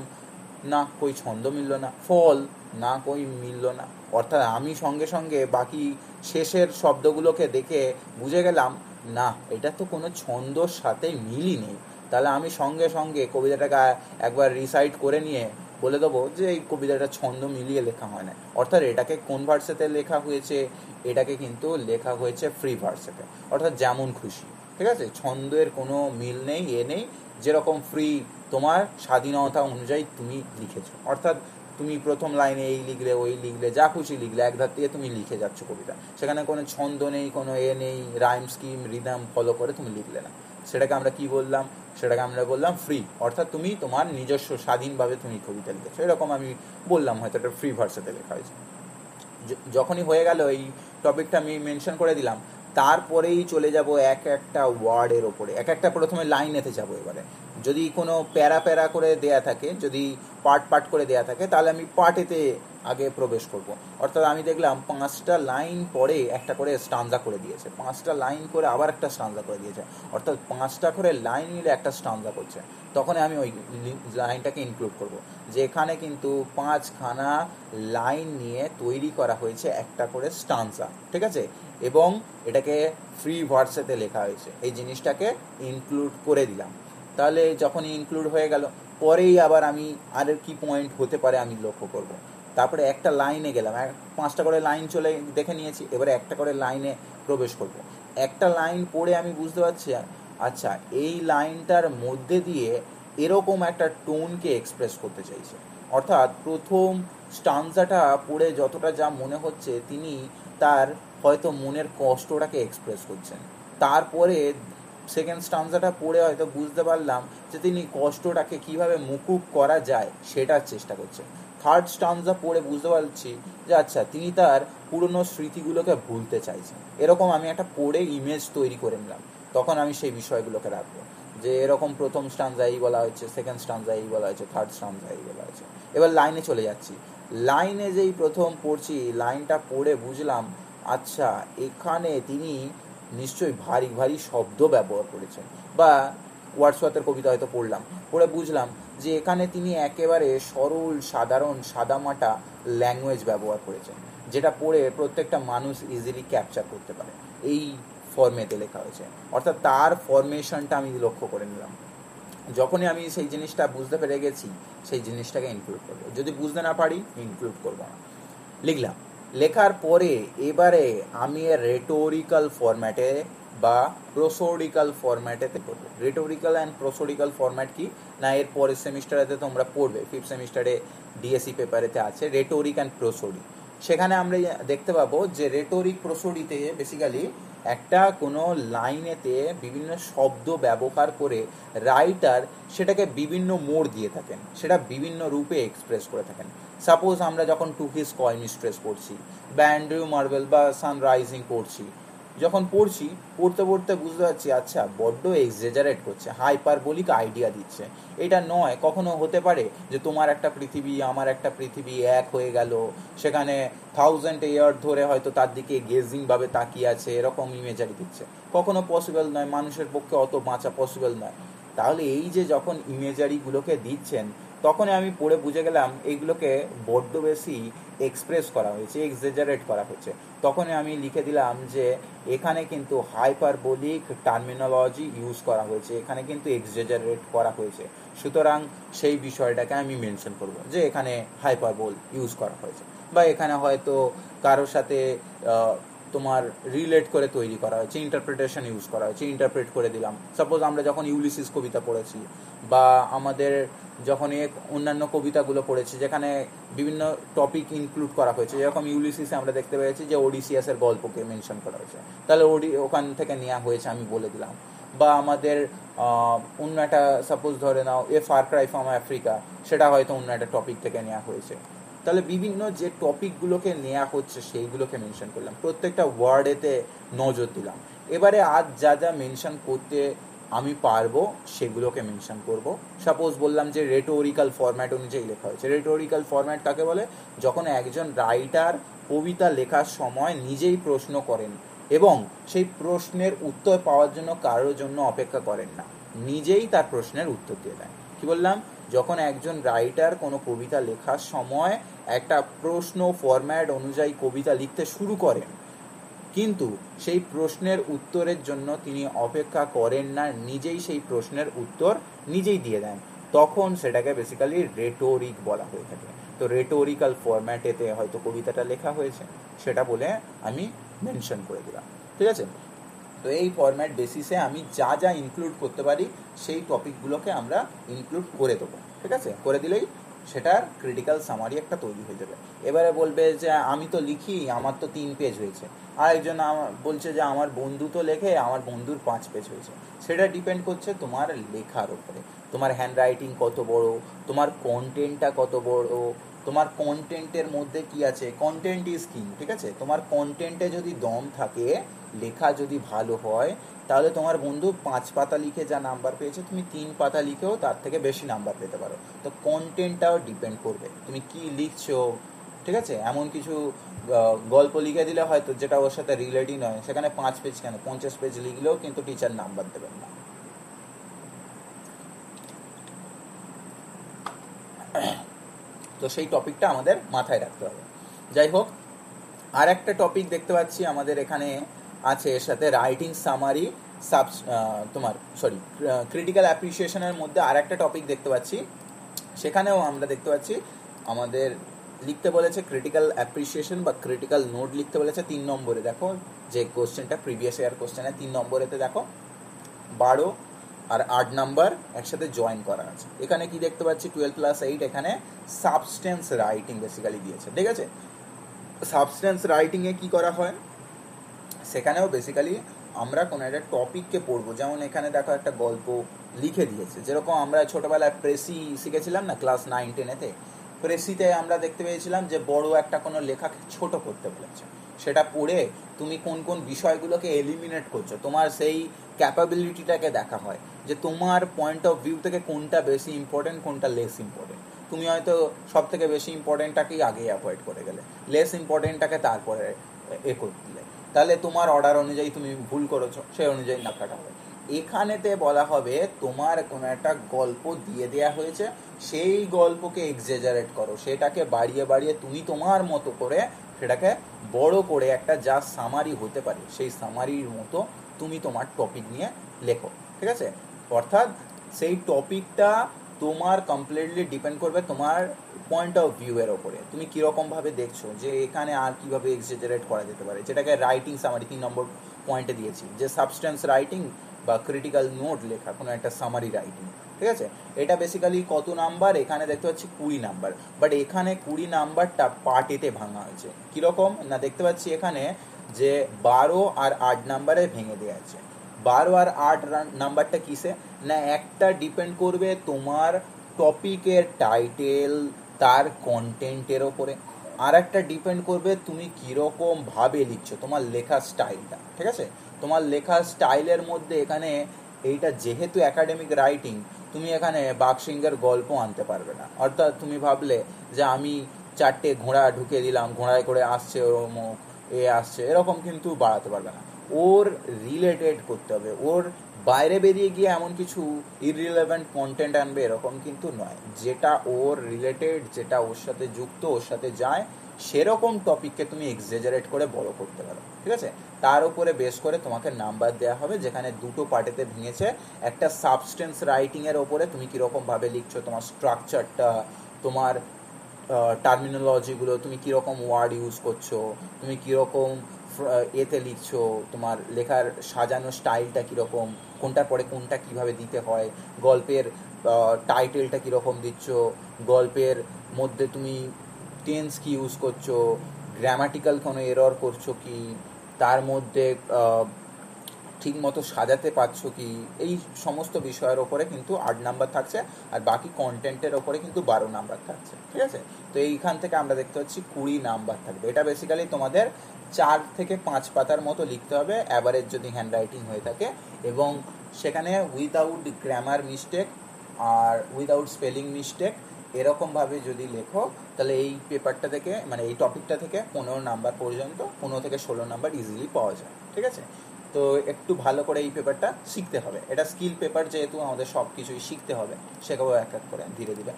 না কই ছন্দ মিলল না। ফল, না কই মিলল না। অর্থাৎ আমি সঙ্গে সঙ্গে বাকি শেষের শব্দগুলোকে দেখে বুঝে গেলাম না এটা তো কোনো ছন্দর সাথে মিলই নেই। তাহলে আমি সঙ্গে সঙ্গে কবিতাটাকে একবার রিসাইট করে নিয়ে বলে দেবো যে এই কবিতাটা ছন্দ মিলিয়ে লেখা হয় না। অর্থাৎ এটাকে কোন ভার্সেতে লেখা হয়েছে, এটাকে কিন্তু লেখা হয়েছে ফ্রি ভার্সেতে, অর্থাৎ যেমন খুশি। ঠিক আছে, ছন্দের কোনো মিল নেই, নেই, যেরকম ফ্রি তোমার স্বাধীনতা অনুযায়ী তুমি লিখেছো। অর্থাৎ তুমি প্রথম লাইনে এই লিখলে, ওই লিখলে, যা খুশি লিখলে, এক ধার থেকে তুমি লিখে যাচ্ছ কবিতা। সেখানে কোনো ছন্দ নেই, কোনো নেই, রাইম স্কিম রিদম ফলো করে তুমি লিখলে না। সেটাকে আমরা কি বললাম? সেটাকে আমরা বললাম ফ্রি। অর্থাৎ তুমি তোমার নিজস্ব স্বাধীনভাবে তুমি কবিতা লিখেছো, এরকম আমি বললাম, হয়তো এটা ফ্রি ভার্সেতে লেখা হয়েছে। যখনই হয়ে গেল এই টপিকটা আমি মেনশন করে দিলাম, তারপরেই চলে যাব এক একটা ওয়ার্ডের ওপরে, এক একটা প্রথমে লাইনেতে যাব। এবারে যদি কোনো প্যারা প্যারা করে দেয়া থাকে, যদি পার্ট পার্ট করে দেয়া থাকে, তাহলে আমি পার্টেতে আগে প্রবেশ করব। অর্থাৎ আমি দেখলাম 5টা লাইন পরে একটা করে স্টানজা করে দিয়েছে, 5টা লাইন করে আবার একটা স্টানজা করে দিয়েছে, অর্থাৎ 5টা করে লাইন মিলে একটা স্টানজা করছে। তখন আমি ওই লাইনটাকে ইনক্লুড করব, যে এখানে কিন্তু 5খানা লাইন নিয়ে তৈরি করা হয়েছে একটা করে স্টানজা। ঠিক আছে, এবং এটাকে ফ্রি ভার্সেতে লেখা হয়েছে, এই জিনিসটাকে ইনক্লুড করে দিলাম। তাহলে যখনই ইনক্লুড হয়ে গেল, পরেই আবার আমি আর কি পয়েন্ট হতে পারে আমি লক্ষ্য করব। তারপরে একটা লাইনে গেলাম, 5টা করে লাইন চলে দেখে নিয়েছি, এবারে একটা করে লাইনে প্রবেশ করব। একটা লাইন পড়ে আমি বুঝতে পারছি আচ্ছা এই লাইনটার মধ্যে দিয়ে এরকম একটা টোনকে এক্সপ্রেস করতে চাইছে। অর্থাৎ প্রথম স্টানজাটা পড়ে যতটা যা মনে হচ্ছে তিনি তার হয়তো মনের কষ্টটাকে এক্সপ্রেস করছেন। তারপরে সেকেন্ড স্টানজাটা পড়ে হয়তো বুঝতে পারলাম যে তিনি কষ্টটাকে কিভাবে মুকুব করা যায় সেটার চেষ্টা করছেন। থার্ড স্টানজা পড়ে বুঝতে পারছি যে আচ্ছা তিনি তার পুরনো স্মৃতিগুলোকে ভুলতে চাইছেন। এরকম আমি একটা পড়ে ইমেজ তৈরি করে নিলাম, তখন আমি সেই বিষয়গুলোকে রাখবো যে এরকম প্রথম স্টানজা এই বলা হয়েছে, সেকেন্ড স্টানজা এই বলা হয়েছে, থার্ড স্টানজা এই বলা হয়েছে। এবার লাইনে চলে যাচ্ছি, লাইনে যেই প্রথম পড়ছি, লাইনটা পড়ে বুঝলাম আচ্ছা এখানে তিনি নিশ্চয়ই ভারী ভারী শব্দ ব্যবহার করেছেন, বা ওয়ার্ডসওয়ার্থের কবিতা হয়তো পড়লাম, পড়ে বুঝলাম যে এখানে তিনি একেবারে সরল সাধারণ সাদামাটা ল্যাঙ্গুয়েজ ব্যবহার করেছেন, যেটা পড়ে প্রত্যেকটা মানুষ ইজিলি ক্যাপচার করতে পারে। এই ফর্মেতে লেখা হয়েছে, অর্থাৎ তার ফরমেশনটা আমি লক্ষ্য করে নিলাম। যখনই আমি সেই জিনিসটা বুঝতে পেরে গেছি, সেই জিনিসটাকে ইনক্লুড করবো। যদি বুঝতে না পারি ইনক্লুড করবো না। লিখলাম, লেখার পরে এবারে আমি রেটোরিক্যাল ফরম্যাটে বা প্রোসোডিক্যাল ফরম্যাটেতে করবো। রেটোরিক্যাল অ্যান্ড প্রোসোডিক্যাল ফরম্যাট কি না, এর পরের সেমিস্টারেতে তোমরা পড়বে, 5th সেমিস্টারে ডিএসসি পেপারেতে আছে রেটোরিক অ্যান্ড প্রোসোডি। সেখানে আমরা দেখতে পাবো যে রেটোরিক প্রোসোডিতে বেসিক্যালি একটা কোনো লাইনেতে বিভিন্ন শব্দ ব্যবহার করে রাইটার সেটাকে বিভিন্ন মোড় দিয়ে থাকেন, সেটা বিভিন্ন রূপে এক্সপ্রেস করে থাকেন। সাপোজ আমরা যখন টু হিজ কয় মিস্ট্রেস পড়ছি, বা অ্যান্ড্রিউ মার্ভেল বা সানরাইজিং পড়ছি, যখন পড়ছি পড়তে পড়তে বুঝতে পারছি আচ্ছা বড্ড এক্সেজারেট করছে, হাইপারবোলিক আইডিয়া দিচ্ছে। এটা নয়, কখনো হতে পারে যে তোমার একটা পৃথিবী আমার একটা পৃথিবী এক হয়ে গেল, সেখানে 1000 ইয়ার ধরে হয়তো তার দিকে গেজিং ভাবে তাকিয়ে আছে, এরকম ইমেজারি দিচ্ছে। কখনো পসিবল নয়, মানুষের পক্ষে অত বাঁচা পসিবল নয়। তাহলে এই যে যখন ইমেজারিগুলোকে দিচ্ছেন, তখন আমি পড়ে বুঝে গেলাম এইগুলোকে বড্ড বেশি এক্সপ্রেস করা হয়েছে, এক্সেজারেট করা হয়েছে। তখনই আমি লিখে দিলাম যে এখানে কিন্তু হাইপারবোলিক টার্মিনোলজি ইউজ করা হয়েছে, এখানে কিন্তু এক্সেজারেট করা হয়েছে। সুতরাং সেই বিষয়টাকে আমি মেনশন করব যে এখানে হাইপারবোল ইউজ করা হয়েছে, বা এখানে হয়তো কারোর সাথে তোমার রিলেট করে তৈরি করা হয়েছে, ইন্টারপ্রিটেশন ইউজ করা হয়েছে, ইন্টারপ্রেট করে দিলাম। সাপোজ আমরা যখন ইউলিসিস কবিতা পড়েছি, বা আমাদের যখন অন্যান্য কবিতাগুলো পড়েছি যেখানে বিভিন্ন টপিক ইনক্লুড করা হয়েছে, যেরকম ইউলিসিসে আমরা দেখতে পেয়েছি যে ওডিসিয়াসের গল্পকে মেনশন করা হয়েছে, তাহলে ওখান থেকে নেওয়া হয়েছে আমি বলে দিলাম। বা আমাদের অন্য একটা সাপোজ ধরে নাও a far cry from Africa, সেটা হয়তো অন্য একটা টপিক থেকে নেওয়া হয়েছে। তাহলে বিভিন্ন যে টপিকগুলোকে নেওয়া হচ্ছে সেইগুলোকে মেনশন করলাম, প্রত্যেকটা ওয়ার্ডেতে নজর দিলাম। এবারে আজ যা যা মেনশন করতে আমি পারবো সেগুলোকে মেনশন করব। সাপোজ বললাম যে রেটোরিক্যাল ফরম্যাট অনুযায়ী লেখা হয়েছে। রেটোরিক্যাল ফরম্যাট কাকে বলে? যখন একজন রাইটার কবিতা লেখার সময় নিজেই প্রশ্ন করেন এবং সেই প্রশ্নের উত্তর পাওয়ার জন্য কারোর জন্য অপেক্ষা করেন না, নিজেই তার প্রশ্নের উত্তর দিয়ে দেন। কি বললাম? যখন একজন রাইটার কোনো কবিতা লেখার সময় একটা প্রশ্ন ফরম্যাট অনুযায়ী কবিতা লিখতে শুরু করেন, কিন্তু সেই প্রশ্নের উত্তরের জন্য তিনি অপেক্ষা করেন না, নিজেই সেই প্রশ্নের উত্তর নিজেই দিয়ে দেন, তখন সেটাকে বেসিক্যালি রেটোরিক বলা হয়ে থাকে। তো রেটোরিক্যাল ফরম্যাটেতে হয়তো কবিতাটা লেখা হয়েছে, সেটা বলে আমি মেনশন করে দিলাম। ঠিক আছে? তো এই ফরম্যাট বেসিসে আমি যা যা ইনক্লুড করতে পারি সেই টপিকগুলোকে আমরা ইনক্লুড করে দেবো। ঠিক আছে? করে দিলেই সেটার ক্রিটিক্যাল সামারি একটা তৈরি হয়ে যাবে। এবারে বলবে যে আমি তো লিখি, আমার তো 3 পেজ হয়েছে। আর একজন বলছে যে আমার বন্ধু তো লেখে, আমার বন্ধুর 5 পেজ হয়েছে। সেটা ডিপেন্ড করছে তোমার লেখার উপরে, তোমার হ্যান্ড রাইটিং কত বড়, তোমার কন্টেন্টটা কত বড়, তোমার কন্টেন্টের মধ্যে কি আছে। Content is king. ঠিক আছে? তোমার কন্টেন্টে যদি দম থাকে, লেখা যদি ভালো হয়, তাহলে তোমার বন্ধু 5 পাতা লিখে যা নাম্বার পেয়েছে, তুমি 3 পাতা লিখেও তার থেকে বেশি নাম্বার পেতে পারো। তো কন্টেন্টটাও ডিপেন্ড করবে তুমি কি লিখছো। ঠিক আছে? এমন কিছু গল্প লিখে দিলে হয়তো যেটা ওর সাথে রিলেটই নয়, সেখানে 5 পেজ কেন 50 পেজ লিখলেও কিন্তু টিচার নাম্বার দেবেন না। তো সেই টপিকটা আমাদের মাথায় রাখতে হবে। যাই হোক, আর একটা টপিক দেখতে পাচ্ছি আমাদের এখানে আছে, এর সাথে রাইটিং সামারি তোমার ক্রিটিক্যাল অ্যাপ্রিসিয়েশনের মধ্যে আর একটা টপিক দেখতে পাচ্ছি। সেখানেও আমরা দেখতে পাচ্ছি আমাদের লিখতে বলেছে ক্রিটিক্যাল অ্যাপ্রিসিয়েশন বা ক্রিটিক্যাল নোট লিখতে বলেছে 3 নম্বরে। দেখো যে কোশ্চেনটা প্রিভিয়াস ইয়ার কোশ্চেনে 3 নম্বরেতে দেখো 12 আর 8 নাম্বার একসাথে জয়েন করা আছে। এখানে কি দেখতে পাচ্ছি 12+8, এখানে সাবস্টেন্স রাইটিং বেসিক্যালি দিয়েছে। ঠিক আছে? সাবস্টেন্স রাইটিংয়ে কি করা হয়, সেখানেও বেসিক্যালি আমরা কোনো একটা টপিককে পড়বো। যেমন এখানে দেখো একটা গল্প লিখে দিয়েছে, যেরকম আমরা ছোটোবেলায় প্রেসি শিখেছিলাম না ক্লাস 9-10-এতে। প্রেসিতে আমরা দেখতে পেয়েছিলাম যে বড় একটা কোনো লেখাকে ছোট করতে বলেছে, সেটা পড়ে তুমি কোন কোন বিষয়গুলোকে এলিমিনেট করছো, তোমার সেই ক্যাপাবিলিটিটাকে দেখা হয় যে তোমার পয়েন্ট অফ ভিউ থেকে কোনটা বেশি ইম্পর্টেন্ট, কোনটা লেস ইম্পর্টেন্ট। তুমি হয়তো সব থেকে বেশি ইম্পর্টেন্টটাকেই আগে অ্যাভয়েড করে গেলে, লেস ইম্পর্টেন্টটাকে তারপরে করে দিলে, তাহলে তোমার অর্ডার অনুযায়ী তুমি ভুল করেছো, সেই অনুযায়ী না কাটা হবে। এখানেতে বলা হবে তোমার কোনো একটা গল্প দিয়ে দেয়া হয়েছে, সেই গল্পকে এক্সেজারেট করো, সেটাকে বাড়িয়ে বাড়িয়ে তুমি তোমার মতো করে সেটাকে বড় করে একটা যা সামারি হতে পারে সেই সামারির মতো তুমি তোমার টপিক নিয়ে লেখো। ঠিক আছে? অর্থাৎ সেই টপিকটা তোমার কমপ্লিটলি ডিপেন্ড করবে তোমার পয়েন্ট অফ ভিউ এর ওপরে, তুমি কীরকমভাবে দেখছো যে এখানে আর কীভাবে এক্সেজারেট করা যেতে পারে, যেটাকে রাইটিং সামারি 3 নম্বর পয়েন্টে দিয়েছি, যে সাবস্টেন্স রাইটিং বা ক্রিটিক্যাল নোট লেখা, কোনো একটা সামারি রাইটিং। ঠিক আছে? এটা বেসিক্যালি কত নাম্বার, এখানে দেখতে পাচ্ছি 20 নাম্বার, বাট এখানে 20 নাম্বারটা পার্টেতে ভাঙা হয়েছে। কীরকম না, দেখতে পাচ্ছি এখানে যে 12 আর 8 নাম্বারে ভেঙে দেওয়া আছে। 12 আর 8 নাম্বারটা কিসে না, একটা ডিপেন্ড করবে তোমার টপিকের টাইটেল, তার কন্টেন্টের ওপরে, আর একটা ডিপেন্ড করবে তুমি কীরকমভাবে লিখছো, তোমার লেখার স্টাইলটা। ঠিক আছে? তোমার লেখার স্টাইলের মধ্যে এখানে এইটা যেহেতু একাডেমিক রাইটিং, তুমি এখানে বাঘসিংহের গল্প আনতে পারবে না। অর্থাৎ তুমি ভাবলে যে আমি 4টে ঘোড়া ঢুকে দিলাম, ঘোড়ায় করে আসছে ওরম এ আসছে, এরকম কিন্তু বাড়াতে পারবে না। ওর রিলেটেড করতে হবে, ওর বাইরে বেরিয়ে গিয়ে এমন কিছু ইররিলেভেন্ট কন্টেন্ট আনবে এরকম কিন্তু নয়, যেটা ওর রিলেটেড, যেটা ওর সাথে যুক্ত, ওর সাথে যায়, সেরকম টপিককে তুমি এক্সেজারেট করে বড় করতে পারো। ঠিক আছে? তার উপরে বেস করে তোমাকে নাম্বার দেওয়া হবে, যেখানে দুটো পার্টেতে ভেঙেছে। একটা সাবস্টেন্স রাইটিংয়ের ওপরে তুমি কীরকমভাবে লিখছো, তোমার স্ট্রাকচারটা, তোমার টার্মিনোলজিগুলো, তুমি কীরকম ওয়ার্ড ইউজ করছো, তুমি কীরকম এতে লিখছো, তোমার লেখার সাজানো স্টাইলটা কীরকম, কোনটার পরে কোনটা কিভাবে দিতে হয়, গল্পের টাইটেলটা কীরকম দিচ্ছ, গল্পের মধ্যে তুমি টেন্স কি ইউজ করছো, গ্রামাটিক্যাল কোনো এরর করছো কি, তার মধ্যে ঠিক মতো সাজাতে পারছো কি, এই সমস্ত বিষয়ের ওপরে কিন্তু 8 নাম্বার থাকছে, আর বাকি কন্টেন্টের ওপরে কিন্তু 12 নাম্বার থাকছে। ঠিক আছে? তো এইখান থেকে আমরা দেখতে পাচ্ছি 20 নাম্বার থাকবে। এটা বেসিক্যালি তোমাদের 4 থেকে 5 পাতার মতো লিখতে হবে, অ্যাভারেজ যদি হ্যান্ড রাইটিং হয়ে থাকে, এবং সেখানে উইদাউট গ্রামার মিস্টেক আর উইদাউট স্পেলিং মিস্টেক এরকমভাবে যদি লেখো, তাহলে এই পেপারটা থেকে মানে এই টপিকটা থেকে 15 নাম্বার পর্যন্ত 15 থেকে 16 নাম্বার ইজিলি পাওয়া যায়। ঠিক আছে, তো একটু ভালো করে এই পেপারটা শিখতে হবে। এটা স্কিল পেপার, যেহেতু আমাদের সব কিছুই শিখতে হবে, শেখাবো এক এক করে ধীরে ধীরে।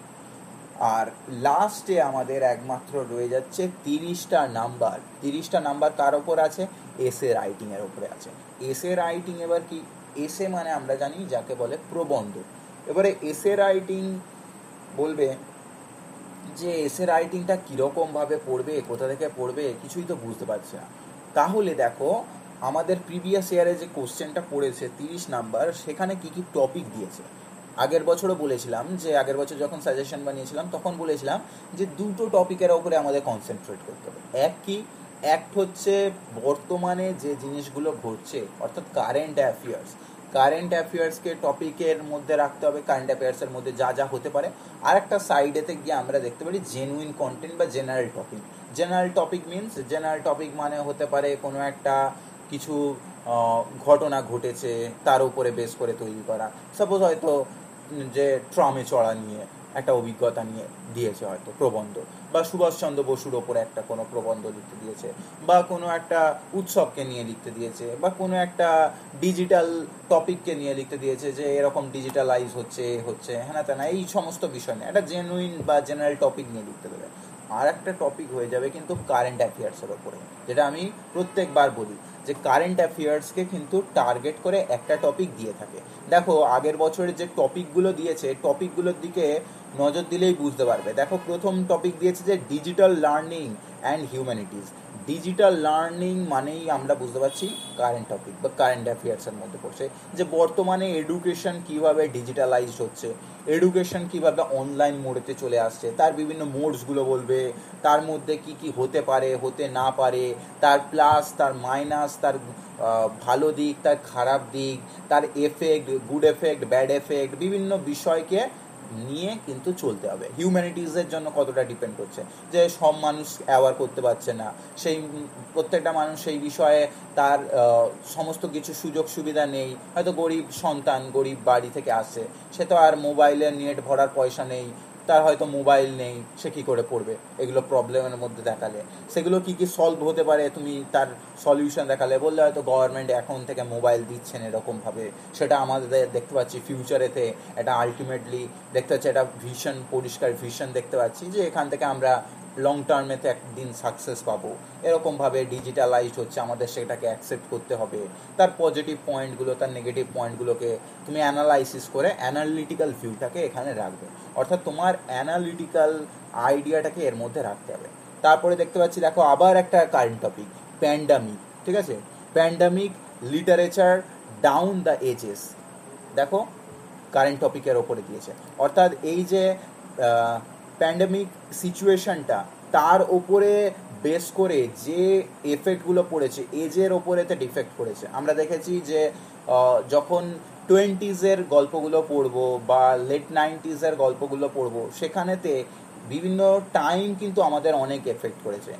আর লাস্টে আমাদের একমাত্র রয়ে যাচ্ছে 30টা নাম্বার। 30টা নাম্বার কার ওপর আছে? এসে রাইটিংয়ের ওপরে আছে। এসে রাইটিং এবার কি? এসে মানে আমরা জানি যাকে বলে প্রবন্ধ। এবারে এসে রাইটিং বলবে যে এসে রাইটিংটা কীরকমভাবে পড়বে, কোথা থেকে পড়বে, কিছুই তো বুঝতে পারছি না। তাহলে দেখো আমাদের প্রিভিয়াস ইয়ারে যে কোশ্চেনটা পড়েছে 30 নাম্বার, সেখানে কি কি টপিক দিয়েছে। আগের বছরও বলেছিলাম যে আগের বছর যখন সাজেশন বানিয়েছিলাম তখন বলেছিলাম যে দুটো টপিকের ওপরে আমাদের কনসেন্ট্রেট করতে হবে। এক হচ্ছে বর্তমানে যে জিনিসগুলো ঘটছে, অর্থাৎ কারেন্ট অ্যাফেয়ার্সকে টপিকের মধ্যে রাখতে হবে, কারেন্ট অ্যাফেয়ার্সের মধ্যে যা যা হতে পারে। আর একটা সাইডেতে গিয়ে আমরা দেখতে পারি জেনুইন কন্টেন্ট বা general topic means general topic মানে হতে পারে কোনো একটা কিছু ঘটনা ঘটেছে তার উপরে বেস করে তৈরি করা। সাপোজ হয়তো যে ট্রামে চড়া নিয়ে একটা অভিজ্ঞতা নিয়ে দিয়েছে হয়তো প্রবন্ধ, বা সুভাষচন্দ্র বসুর ওপরে একটা কোনো প্রবন্ধ লিখতে দিয়েছে, বা কোনো একটা উৎসবকে নিয়ে লিখতে দিয়েছে, বা কোনো একটা ডিজিটাল টপিককে নিয়ে লিখতে দিয়েছে যে এরকম ডিজিটালাইজ হচ্ছে হ্যাঁ তা না, এই সমস্ত বিষয় নিয়ে একটা জেনুইন বা জেনারেল টপিক নিয়ে লিখতে দেবে। আর একটা টপিক হয়ে যাবে কিন্তু কারেন্ট অ্যাফেয়ার্সের ওপরে, যেটা আমি প্রত্যেকবার বলি যে কারেন্ট অ্যাফেয়ার্সকে কিন্তু টার্গেট করে একটা টপিক দিয়ে থাকে। দেখো আগের বছরের যে টপিকগুলো দিয়েছে, টপিকগুলোর দিকে নজর দিলেই বুঝতে পারবে। দেখো প্রথম টপিক দিয়েছে যে digital learning and humanities. Digital learning মানেই আমরা বুঝতে পারছি কারেন্ট টপিক বা কারেন্ট অ্যাফেয়ার্সের মধ্যে পড়ছে, যে বর্তমানে এডুকেশন কীভাবে ডিজিটালাইজড হচ্ছে, এডুকেশন কীভাবে অনলাইন মোডেতে চলে আসছে, তার বিভিন্ন মোডসগুলো বলবে, তার মধ্যে কি কি হতে পারে হতে না পারে, তার প্লাস তার মাইনাস, তার ভালো দিক তার খারাপ দিক, তার effect, good effect, bad effect, বিভিন্ন বিষয়কে নিয়ে কিন্তু চলতে হবে। হিউম্যানিটিজের জন্য কতটা ডিপেন্ড করছে, যে সব মানুষ অ্যাওয়ার করতে পারছে না, সেই প্রত্যেকটা মানুষ সেই বিষয়ে তার সমস্ত কিছু সুযোগ সুবিধা নেই, হয়তো গরিব সন্তান গরিব বাড়ি থেকে আসে, সে তো আর মোবাইলে নেট ভরার পয়সা নেই, তার হয়তো মোবাইল নেই, সে কী করে পড়বে, এগুলো প্রবলেমের মধ্যে দেখালে সেগুলো কি কি সলভ হতে পারে তুমি তার সলিউশন দেখালে, বললে হয়তো গভর্নমেন্ট এখন থেকে মোবাইল দিচ্ছেন এরকমভাবে, সেটা আমাদের দেখতে পাচ্ছি ফিউচারেতে, এটা আলটিমেটলি দেখতে পাচ্ছি একটা ভিশন, পরিষ্কার ভিশন দেখতে পাচ্ছি যে এখান থেকে আমরা লং টার্মেতে একদিন সাকসেস পাবো। এরকমভাবে ডিজিটালাইজড হচ্ছে, আমাদের সেটাকে অ্যাকসেপ্ট করতে হবে, তার পজিটিভ পয়েন্টগুলো তার নেগেটিভ পয়েন্টগুলোকে তুমি অ্যানালাইসিস করে অ্যানালিটিক্যাল ভিউটাকে এখানে রাখবে, অর্থাৎ তোমার অ্যানালিটিক্যাল আইডিয়াটাকে এর মধ্যে রাখতে হবে। তারপরে দেখতে পাচ্ছি দেখো আবার একটা কারেন্ট টপিক প্যান্ডামিক। ঠিক আছে, pandemic literature down the ages, দেখো কারেন্ট টপিকের ওপরে দিয়েছে, অর্থাৎ এই যে প্যান্ডামিক সিচুয়েশনটা তার ওপরে বেস করে যে এফেক্টগুলো পড়েছে এজের ওপরেতে ডিফেক্ট করেছে। আমরা দেখেছি যে যখন 20s গল্পগুলো পড়বো বা লেট 90s গল্পগুলো পড়বো, সেখানেতে বিভিন্ন টাইম কিন্তু আমাদের অনেক এফেক্ট করেছে।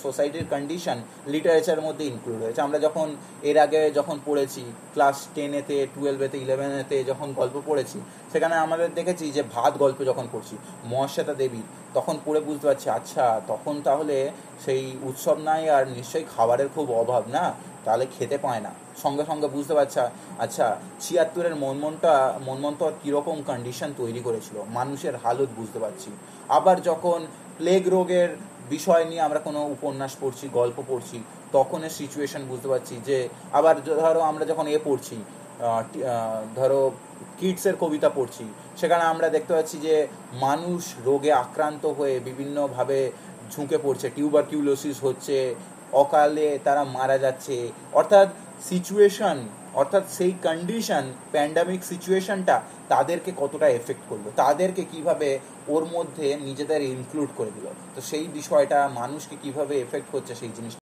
সোসাইটির কন্ডিশন লিটারেচারের মধ্যে ইনক্লুড হয়েছে। আমরা যখন এর আগে যখন পড়েছি ক্লাস 10-এতে 12-এতে 11-এতে যখন গল্প পড়েছি, সেখানে আমাদের দেখেছি যে ভাত গল্প যখন পড়ছি মহাশ্বেতা দেবী, তখন পড়ে বুঝতে পারছি আচ্ছা তখন তাহলে সেই উৎসব নাই আর নিশ্চয়ই খাবারের খুব অভাব, না তাহলে খেতে পায় না। সঙ্গে সঙ্গে বুঝতে পারছা আচ্ছা 76-এর মনমন্তর কীরকম কন্ডিশন তৈরি করেছিল, মানুষের হালত বুঝতে পারছি। আবার যখন প্লেগ রোগের বিষয় নিয়ে আমরা কোনো উপন্যাস পড়ছি, গল্প পড়ছি, তখনের সিচুয়েশন বুঝতে পারছি। যে আবার ধরো আমরা যখন পড়ছি, ধরো কিডসের কবিতা পড়ছি, সেখানে আমরা দেখতে পাচ্ছি যে মানুষ রোগে আক্রান্ত হয়ে বিভিন্নভাবে ঝুঁকে পড়ছে, টিউবারকিউলোসিস হচ্ছে, অকালে তারা মারা যাচ্ছে। অর্থাৎ সেই কন্ডিশন, প্যান্ডামিক সিচুয়েশনটা তাদেরকে কতটা এফেক্ট করলো, তাদেরকে কিভাবে ওর মধ্যে নিজেদের ইনক্লুড করে দিল, তো সেই বিষয়টা মানুষকে কিভাবে এফেক্ট করছে সেই জিনিসটা